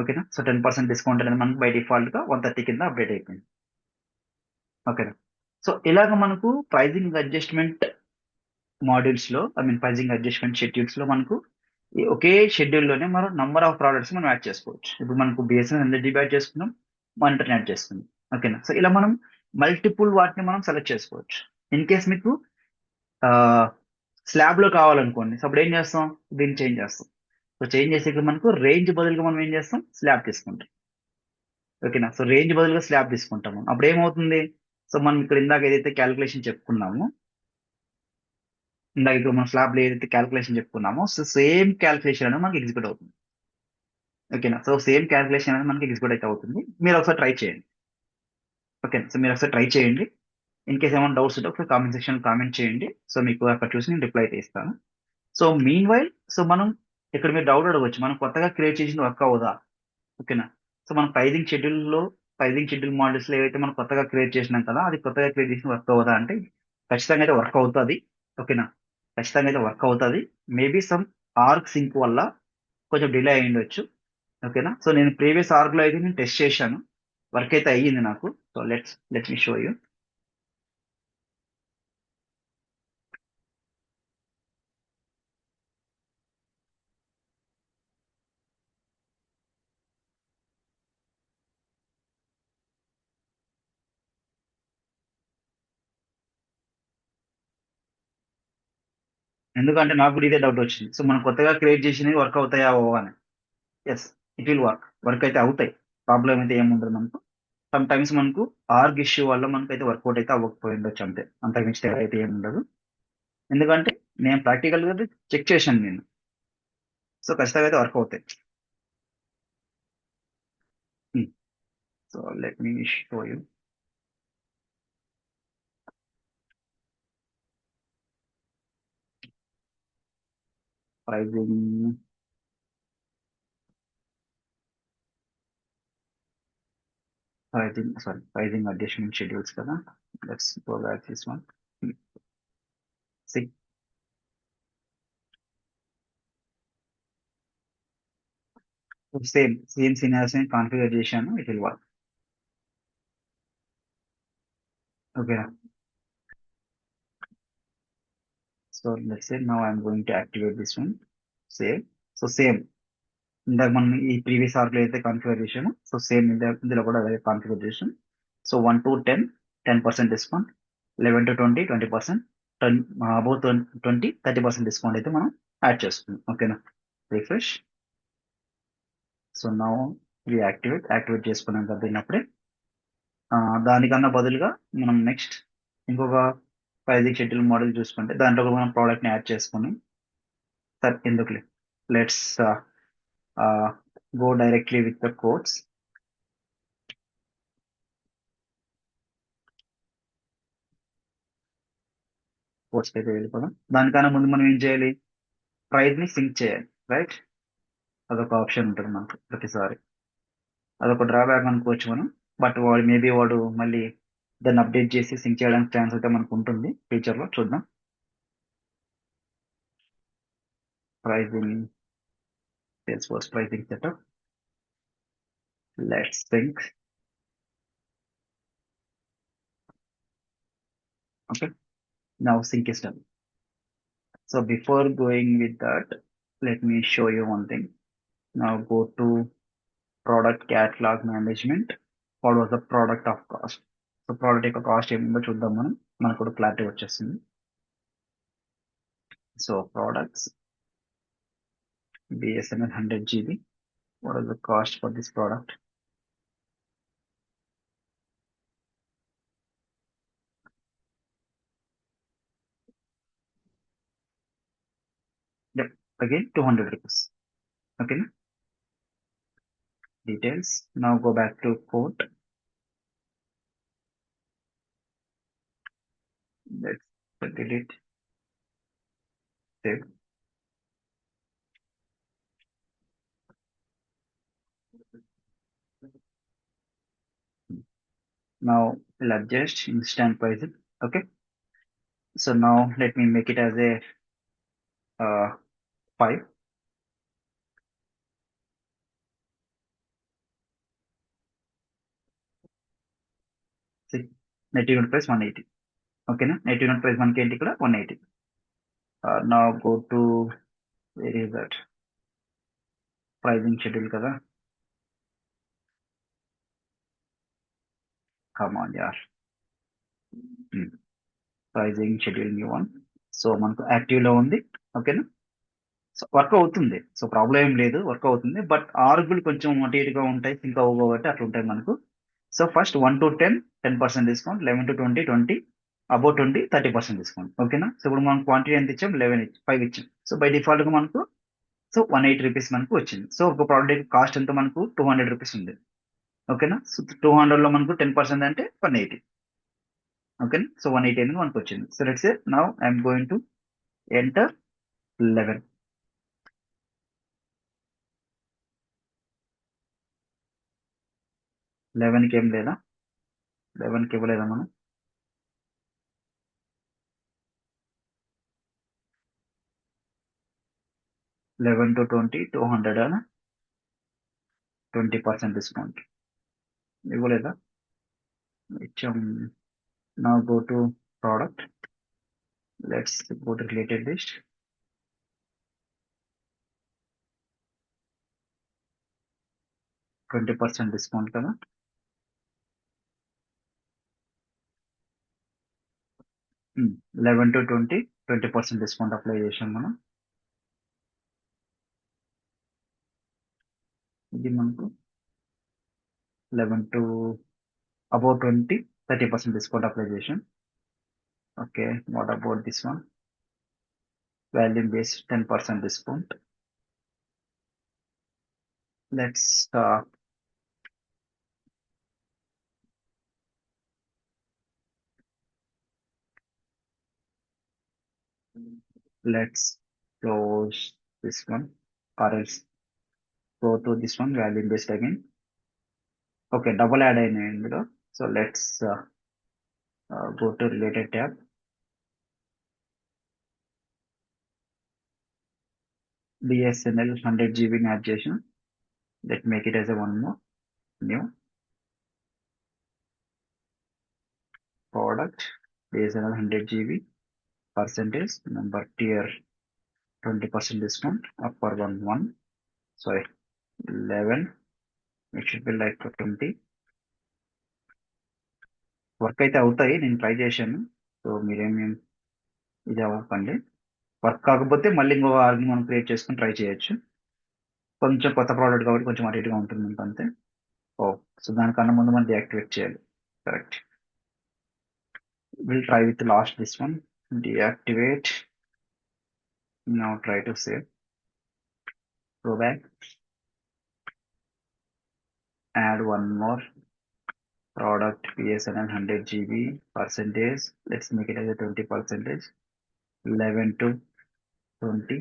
Speaker 1: ఓకేనా. సో 10% డిస్కౌంట్ అనేది మనకు బై డిఫాల్ట్గా 130 కింద అప్డేట్ అయిపోయింది. ఓకేనా. సో ఇలాగ మనకు ప్రైజింగ్ అడ్జస్ట్మెంట్ మాడ్యూల్స్ లో, I mean pricing adjustment schedules లో మనకు ఈ ఒకే షెడ్యూల్ లోనే మనం నంబర్ ఆఫ్ ప్రోడక్ట్స్ మనం యాడ్ చేసుకోవచ్చు. ఇప్పుడు మనకు బిఎస్ఎన్ 100 GB యాడ్ చేసుకున్నాం, మానిటర్ యాడ్ చేసుకున్నాం. ఓకేనా. సో ఇలా మనం మల్టిపుల్ వాటిని మనం సెలెక్ట్ చేసుకోవచ్చు. ఇన్ కేస్ మీకు స్లాబ్ లో కావాలనుకోండి, సో అప్పుడు ఏం చేస్తాం, దీన్ని చేంజ్ చేస్తాం. సో చేంజ్ చేసి ఇక్కడ మనకు రేంజ్ బదులుగా మనం ఏం చేస్తాం, స్లాబ్ తీసుకుంటాం. ఓకేనా. సో రేంజ్ బదులుగా స్లాబ్ తీసుకుంటాము. అప్పుడు ఏమవుతుంది, సో మనం ఇక్కడ ఇందాక ఏదైతే క్యాలిక్యులేషన్ చెప్పుకున్నామో, ఇందాక ఇప్పుడు మనం స్లాబ్ లో ఏదైతే క్యాలిక్యులేషన్ చెప్పుకున్నామో, సో సేమ్ క్యాలిక్యులేషన్ అనేది మనకి ఎగ్జిక్యూట్ అవుతుంది. ఓకేనా. సో సేమ్ క్యాలిక్యులేషన్ అనేది మనకి ఎగ్జిక్యూట్ అయితే అవుతుంది. మీరు ఒకసారి ట్రై చేయండి. ఓకే. సో మీరు ఒకసారి ట్రై చేయండి. ఇన్ కేస్ ఏమైనా డౌట్స్ ఉంటే ఒకసారి కామెంట్ సెక్షన్ కామెంట్ చేయండి. సో మీకు అక్కడ చూసి నేను రిప్లై అయితే ఇస్తాను. సో మీన్ వైల్, సో మనం ఇక్కడ మీరు డౌట్ అడగవచ్చు, మనం కొత్తగా క్రియేట్ చేసింది వర్క్ అవ్వదా. ఓకేనా. సో మనం ప్రైజింగ్ షెడ్యూల్ మోడల్స్ లో ఏవైతే మనం కొత్తగా క్రియేట్ చేసినాం కదా, అది కొత్తగా క్రియేట్ చేసిన వర్క్ అవ్వదా అంటే ఖచ్చితంగా అయితే వర్క్ అవుతుంది. ఓకేనా. ఖచ్చితంగా అయితే వర్క్ అవుతుంది. మేబీ సమ్ ఆర్క్ సింక్ వల్ల కొంచెం డిలే అయ్యి ఉండొచ్చు. ఓకేనా. సో నేను ప్రీవియస్ ఆర్క్ లో అయితే నేను టెస్ట్ చేశాను, వర్క్ అయితే అయ్యింది నాకు. So let me show you. ఎందుకంటే నాకు కూడా ఇదే డౌట్ వచ్చింది. సో మనం కొత్తగా క్రియేట్ చేసినవి వర్క్ అవుతాయా అవ్వవా అని. Yes, it will work. Work అయితే అవుతాయి. ప్రాబ్లం అయితే ఏముండదు మనకు. సమ్ టైమ్స్ మనకు ఆర్గ్ ఇష్యూ వల్ల మనకైతే వర్కౌట్ అయితే అవ్వకపోయి ఉండొచ్చు అంతే, అంతకు తేడా అయితే ఏమి ఉండదు. ఎందుకంటే నేను ప్రాక్టికల్ గా చెక్ చేశాను నేను. సో ఖచ్చితంగా అయితే వర్క్ అవుతాయి. So let me show you. Pricing pricing adjustment schedules కదా. Let's go back this one. Same scenarios ని కాన్ఫిగర్ చేశాను, ఇట్ విల్ వర్క్. ఓకేనా. So let's say now I'm going to activate this one. Same. So same ఇందాక మనం ఈ previous arc లో అయితే configure చేసాము, సో సేమ్ ఇందులో కూడా అదే కాన్ఫిగర్ చేసాం. So 1 to 10 10% discount, 11 to 20 20%, above 20 30% discount అయితే మనం యాడ్ చేసుకున్నాం. ఓకేనా. రిఫ్రెష్. సో నౌ యాక్టివేట్ చేసుకున్నాం కదా దీన్నప్పుడే. దానికన్నా బదులుగా మనం నెక్స్ట్ ఇంకొక ప్రైజింగ్ షెడ్యూల్ మోడల్ చూసుకుంటే దాంట్లో కూడా మనం ప్రోడక్ట్ని యాడ్ చేసుకుని, సార్ ఎందుకులే, let's go directly with the codes. కోడ్స్కి అయితే వెళ్ళిపోదాం. దానికన్నా ముందు మనం ఏం చేయాలి, ప్రైస్ ని సింక్ చేయాలి, రైట్. అదొక ఆప్షన్ ఉంటుంది మనకు ప్రతిసారి. అదొక డ్రాబ్యాక్ అనుకోవచ్చు మనం. బట్ వాడు మళ్ళీ దాన్ని అప్డేట్ చేసి సింక్ చేయడానికి ఛాన్స్ అయితే మనకు ఉంటుంది ఫ్యూచర్ లో, చూద్దాం. Pricing, Salesforce pricing setup, let's sync. Okay. Now sync is done. So before going with that, let me show you one thing. Now go to product catalog management. What was the product of cost. So product యొక్క cost ఏముందో చూద్దాం మనం, మనకు కూడా clarity వచ్చేస్తుంది. So products, BSNL 100 GB. What is the cost for this product? Yep, again 200 rupees. Okay. details. Now go back to quote. Let's delete, save. Now we'll adjust instant pricing. Okay. So now let me make it as a 5. See, net unit price 180. Okay, na? Net unit price 180 ఇక్కడ 180. Now go to, where is that? Pricing schedule కదా. Come on, yeah. Pricing schedule new one. So మనకు active లో ఉంది. ఓకేనా. So work అవుతుంది. So problem ఏం లేదు, work అవుతుంది. బట్ ఆర్గులు కొంచెం అటు ఇటుగా ఉంటాయి, సింక్ అవ్వబట్టి అట్లా ఉంటాయి మనకు. So first 1 to 10, 10% discount. 11 to 20, 20. About 20, 30% discount. ఓకేనా. సో ఇప్పుడు మనం క్వాంటిటీ ఎంత ఇచ్చాం, 5 ఇచ్చాం. సో బై డిఫాల్ట్ గా మనకు సో 180 రూపీస్ మనకు వచ్చింది. సో ఒక ప్రోడక్ట్ కాస్ట్ ఎంత మనకు 200 రూపీస్ ఉంది. ఓకేనా. సో 200 లో మనకు 10% అంటే 180. ఓకేనా. సో 180 అనేది మనకు వచ్చింది. So let's say now I'm going to enter 11. 11 కి ఏం లేదా, 11 కి ఇవ్వలేదా మనం. 11 to 20, 200 అనా, 20% డిస్కౌంట్ ఇవ్వలేదా, ఇచ్చాం. నా go to product, let's go to related list. 20% discount కదా. 11 to 20, 20% డిస్కౌంట్ అప్లై చేసాం మనం. ఇది మనకు 11 to అబౌట్ 20, 30% డిస్కౌంట్ అప్లై చేసాం. Okay, what about this one, volume base 10% discount. Let's let's close this one, or else go to this one, value based again. Okay, double add అయినాయి ఇందులో. So let's go to related tab. BSNL 100 GB ని add చేసాం. Let make it as a one more new product. BSNL 100 GB, percentage number tier 20% discount, upper one 1, sorry 11, it should be like 20. Work అయితే అవుతాయి, నేను try చేశాను. So మీరేమి ఇది అవ్వకండి. Work కాకపోతే మళ్ళీ ఇంకో ఆర్గ్ని మనం క్రియేట్ చేసుకుని ట్రై చేయొచ్చు. కొంచెం కొత్త ప్రోడక్ట్ కాబట్టి కొంచెం అటు ఇటుగా ఉంటుంది మీకు అంతే. ఓ, సో దానికన్నా ముందు మనం డియాక్టివేట్ చేయాలి. Correct. Will try with last this one, deactivate. Now try to save, go back, add one more product BSNL 100 GB, percentage, let's make it as a 20%, 11 to 20,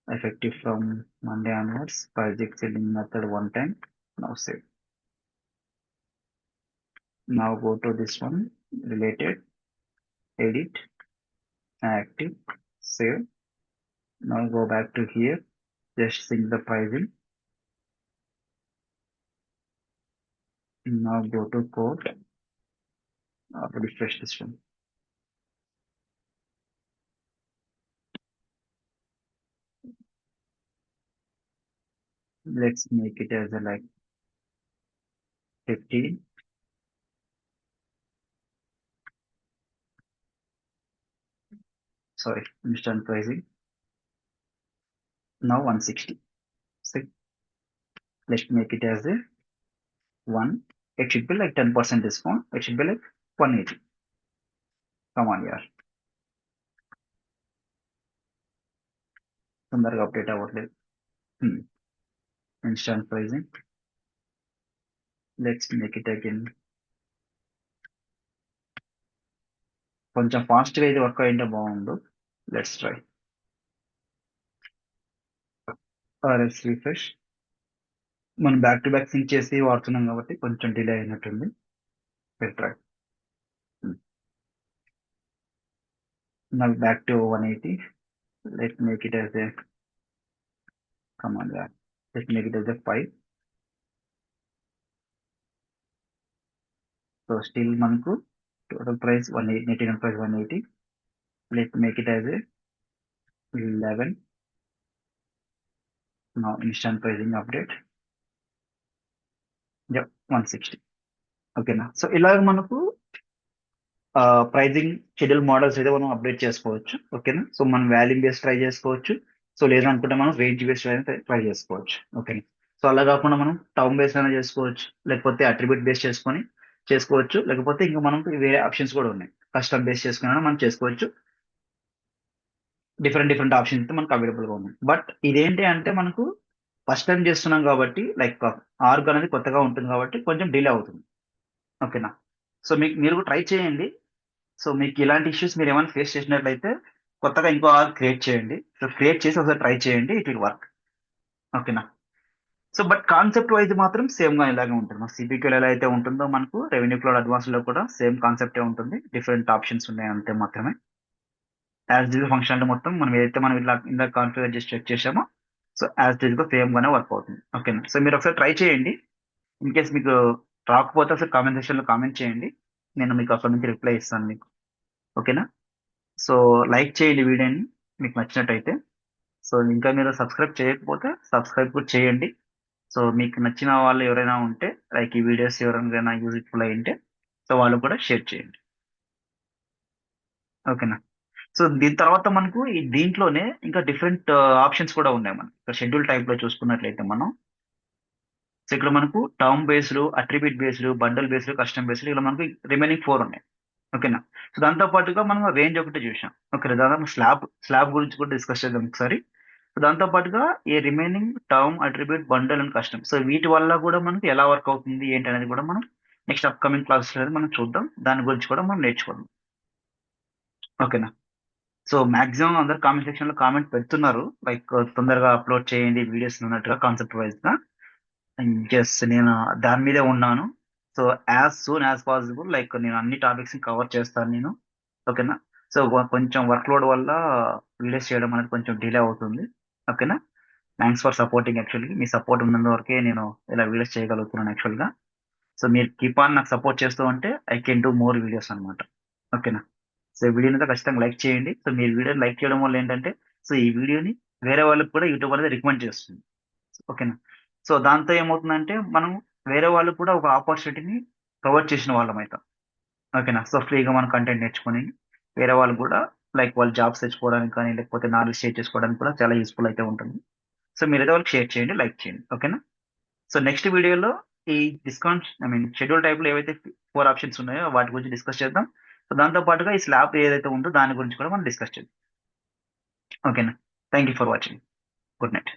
Speaker 1: effective from Monday onwards, project selling method one time. Now save. Now go to this one, related, edit, active, save. Now go back to here, just sync the pricing. Now go to code, refresh this one. Let's make it as a like 15. Sorry, instant pricing. Now 160. So let's make it as a 1. It should be like 10% discount. It should be like 180. Come on, yeah. తొందరగా update అవ్వట్లేదు. Instant pricing let's make it again. కొంచెం ఫాస్ట్గా ఇది work అయింటే బాగుండు. Let's try. RS refresh. మనం back to back sync చేసి వాడుతున్నాం కాబట్టి కొంచెం డిలే అయినట్టుంది. ట్రై. నాకు back to 180. Let make it as a command. Let make it as a 5. So still మనకు total price 180, net in price 180. Let make it as a 11. నా instant pricing update. Yup 160. ఓకేనా. So ఇలాగ మనకు pricing schedule models అయితే మనం update చేసుకోవచ్చు. ఓకేనా. So మనం వాల్యూమ్ బేస్ ట్రై చేసుకోవచ్చు. సో లేదనుకుంటే మనం రేంజ్ బేస్ ట్రై చేసుకోవచ్చు. ఓకేనా. సో అలా కాకుండా మనం టౌన్ బేస్ అయినా చేసుకోవచ్చు, లేకపోతే అట్రిబ్యూట్ బేస్ చేసుకొని చేసుకోవచ్చు, లేకపోతే ఇంకా మనం వేరే ఆప్షన్స్ కూడా ఉన్నాయి. కస్టమ్ బేస్ చేసుకుని మనం చేసుకోవచ్చు. డిఫరెంట్ డిఫరెంట్ ఆప్షన్స్ అయితే మనకు అవైలబుల్ గా ఉన్నాయి. బట్ ఇదేంటి అంటే మనకు ఫస్ట్ టైం చేస్తున్నాం కాబట్టి లైక్ ఆర్గ్ అనేది కొత్తగా ఉంటుంది కాబట్టి కొంచెం డిలే అవుతుంది. ఓకేనా. సో మీరు ట్రై చేయండి. సో మీకు ఇలాంటి ఇష్యూస్ మీరు ఏమైనా ఫేస్ చేసినట్లయితే కొత్తగా ఇంకో ఆర్గ్ క్రియేట్ చేయండి. సో క్రియేట్ చేసి ఒకసారి ట్రై చేయండి, ఇట్ విల్ వర్క్. ఓకేనా. సో బట్ కాన్సెప్ట్ వైజ్ మాత్రం సేమ్ గా ఇలాగే ఉంటుంది. మన సిపిక్యూ ఎలా అయితే ఉంటుందో మనకు రెవెన్యూ క్లౌడ్ అడ్వాన్స్ లో కూడా సేమ్ కాన్సెప్టే ఉంటుంది. డిఫరెంట్ ఆప్షన్స్ ఉన్నాయి అంతే మాత్రమే. యాజ్ డిజ్ ఫంక్షన్ అంటే మొత్తం మనం ఏదైతే మనం ఇలా ఇందాక కాన్ఫిగర్ చేసి చెక్ చేసామో సో యాజ్ డిజ్ గా సేమ్ గానే వర్క్ అవుతుంది. ఓకేనా. సో మీరు ఒకసారి ట్రై చేయండి. ఇన్ కేస్ మీకు రాకపోతే ఒకసారి కామెంట్ సెక్షన్ లో కామెంట్ చేయండి. నేను మీకు అక్కడ నుంచి రిప్లై ఇస్తాను మీకు. ఓకేనా. సో లైక్ చేయండి వీడియోని మీకు నచ్చినట్టయితే. సో ఇంకా మీరు సబ్స్క్రైబ్ చేయకపోతే సబ్స్క్రైబ్ కూడా చేయండి. సో మీకు నచ్చిన వాళ్ళు ఎవరైనా ఉంటే లైక్ ఈ వీడియోస్ ఎవరైనా యూజ్ఫుల్ అయి ఉంటే సో వాళ్ళు కూడా షేర్ చేయండి. ఓకేనా. సో దీని తర్వాత మనకు ఈ దీంట్లోనే ఇంకా డిఫరెంట్ ఆప్షన్స్ కూడా ఉన్నాయి. మనకి ఇక్కడ షెడ్యూల్ టైప్ లో చూసుకున్నట్లయితే మనం సో ఇక్కడ మనకు term based, attribute based, bundle based, custom based ఇలా మనకు రిమైనింగ్ 4 ఉన్నాయి. ఓకేనా. సో దాంతో పాటుగా మనం రేంజ్ ఒకటి చూసాం. ఓకే. దాదాపు స్లాబ్ గురించి కూడా డిస్కస్ చేద్దాం ఒకసారి. సో దాంతో పాటుగా ఈ remaining term, attribute, bundle and custom so వీటి వల్ల కూడా మనకి ఎలా వర్క్ అవుతుంది ఏంటి అనేది కూడా మనం నెక్స్ట్ అప్కమింగ్ క్లాసెస్ అనేది మనం చూద్దాం. దాని గురించి కూడా మనం నేర్చుకుందాం. ఓకేనా. సో మాక్సిమం అందరు కామెంట్ సెక్షన్ లో కామెంట్ పెడుతున్నారు లైక్ తొందరగా అప్లోడ్ చేయండి వీడియోస్ అన్నట్టుగా కాన్సెప్ట్ వైజ్ గా. జస్ట్ నేను దాని మీదే ఉన్నాను. So as soon as possible like నేను అన్ని టాపిక్స్ కవర్ చేస్తాను నేను. ఓకేనా. సో కొంచెం వర్క్ లోడ్ వల్ల వీడియోస్ చేయడం అనేది కొంచెం డిలే అవుతుంది. ఓకేనా. Thanks for supporting. Actually me support ఉన్నంత వరకే నేను ఇలా వీడియోస్ చేయగలుగుతున్నాను యాక్చువల్గా. సో మీరు కీప్ ఆన్ నాకు సపోర్ట్ చేస్తూ ఉంటే I can do more videos అనమాట. ఓకేనా. సో ఈ వీడియోని అయితే ఖచ్చితంగా లైక్ చేయండి. సో మీరు వీడియోని లైక్ చేయడం వల్ల ఏంటంటే సో ఈ వీడియోని వేరే వాళ్ళకి కూడా యూట్యూబ్ అనేది రికమెండ్ చేస్తుంది. ఓకేనా. సో దాంతో ఏమవుతుందంటే మనం వేరే వాళ్ళకి కూడా ఒక ఆపర్చునిటీని ప్రొవైడ్ చేసిన వాళ్ళం అవుతాం. ఓకేనా. సో ఫ్రీగా మనం కంటెంట్ నేర్చుకొని వేరే వాళ్ళు కూడా లైక్ వాళ్ళు జాబ్స్ తెచ్చుకోవడానికి కానీ లేకపోతే నాలెడ్జ్ షేర్ చేసుకోవడానికి కూడా చాలా యూస్ఫుల్ అయితే ఉంటుంది. సో మీరు ఏదో వాళ్ళకి షేర్ చేయండి, లైక్ చేయండి. ఓకేనా. సో నెక్స్ట్ వీడియోలో ఈ డిస్కౌంట్ షెడ్యూల్ టైప్ లో ఏవైతే 4 ఆప్షన్స్ ఉన్నాయో వాటి గురించి డిస్కస్ చేద్దాం. సో దాంతో పాటుగా ఈ స్లాబ్ ఏదైతే ఉందో దాని గురించి కూడా మనం డిస్కస్ చేద్దాం. ఓకేనా. Thank you for watching. Good night.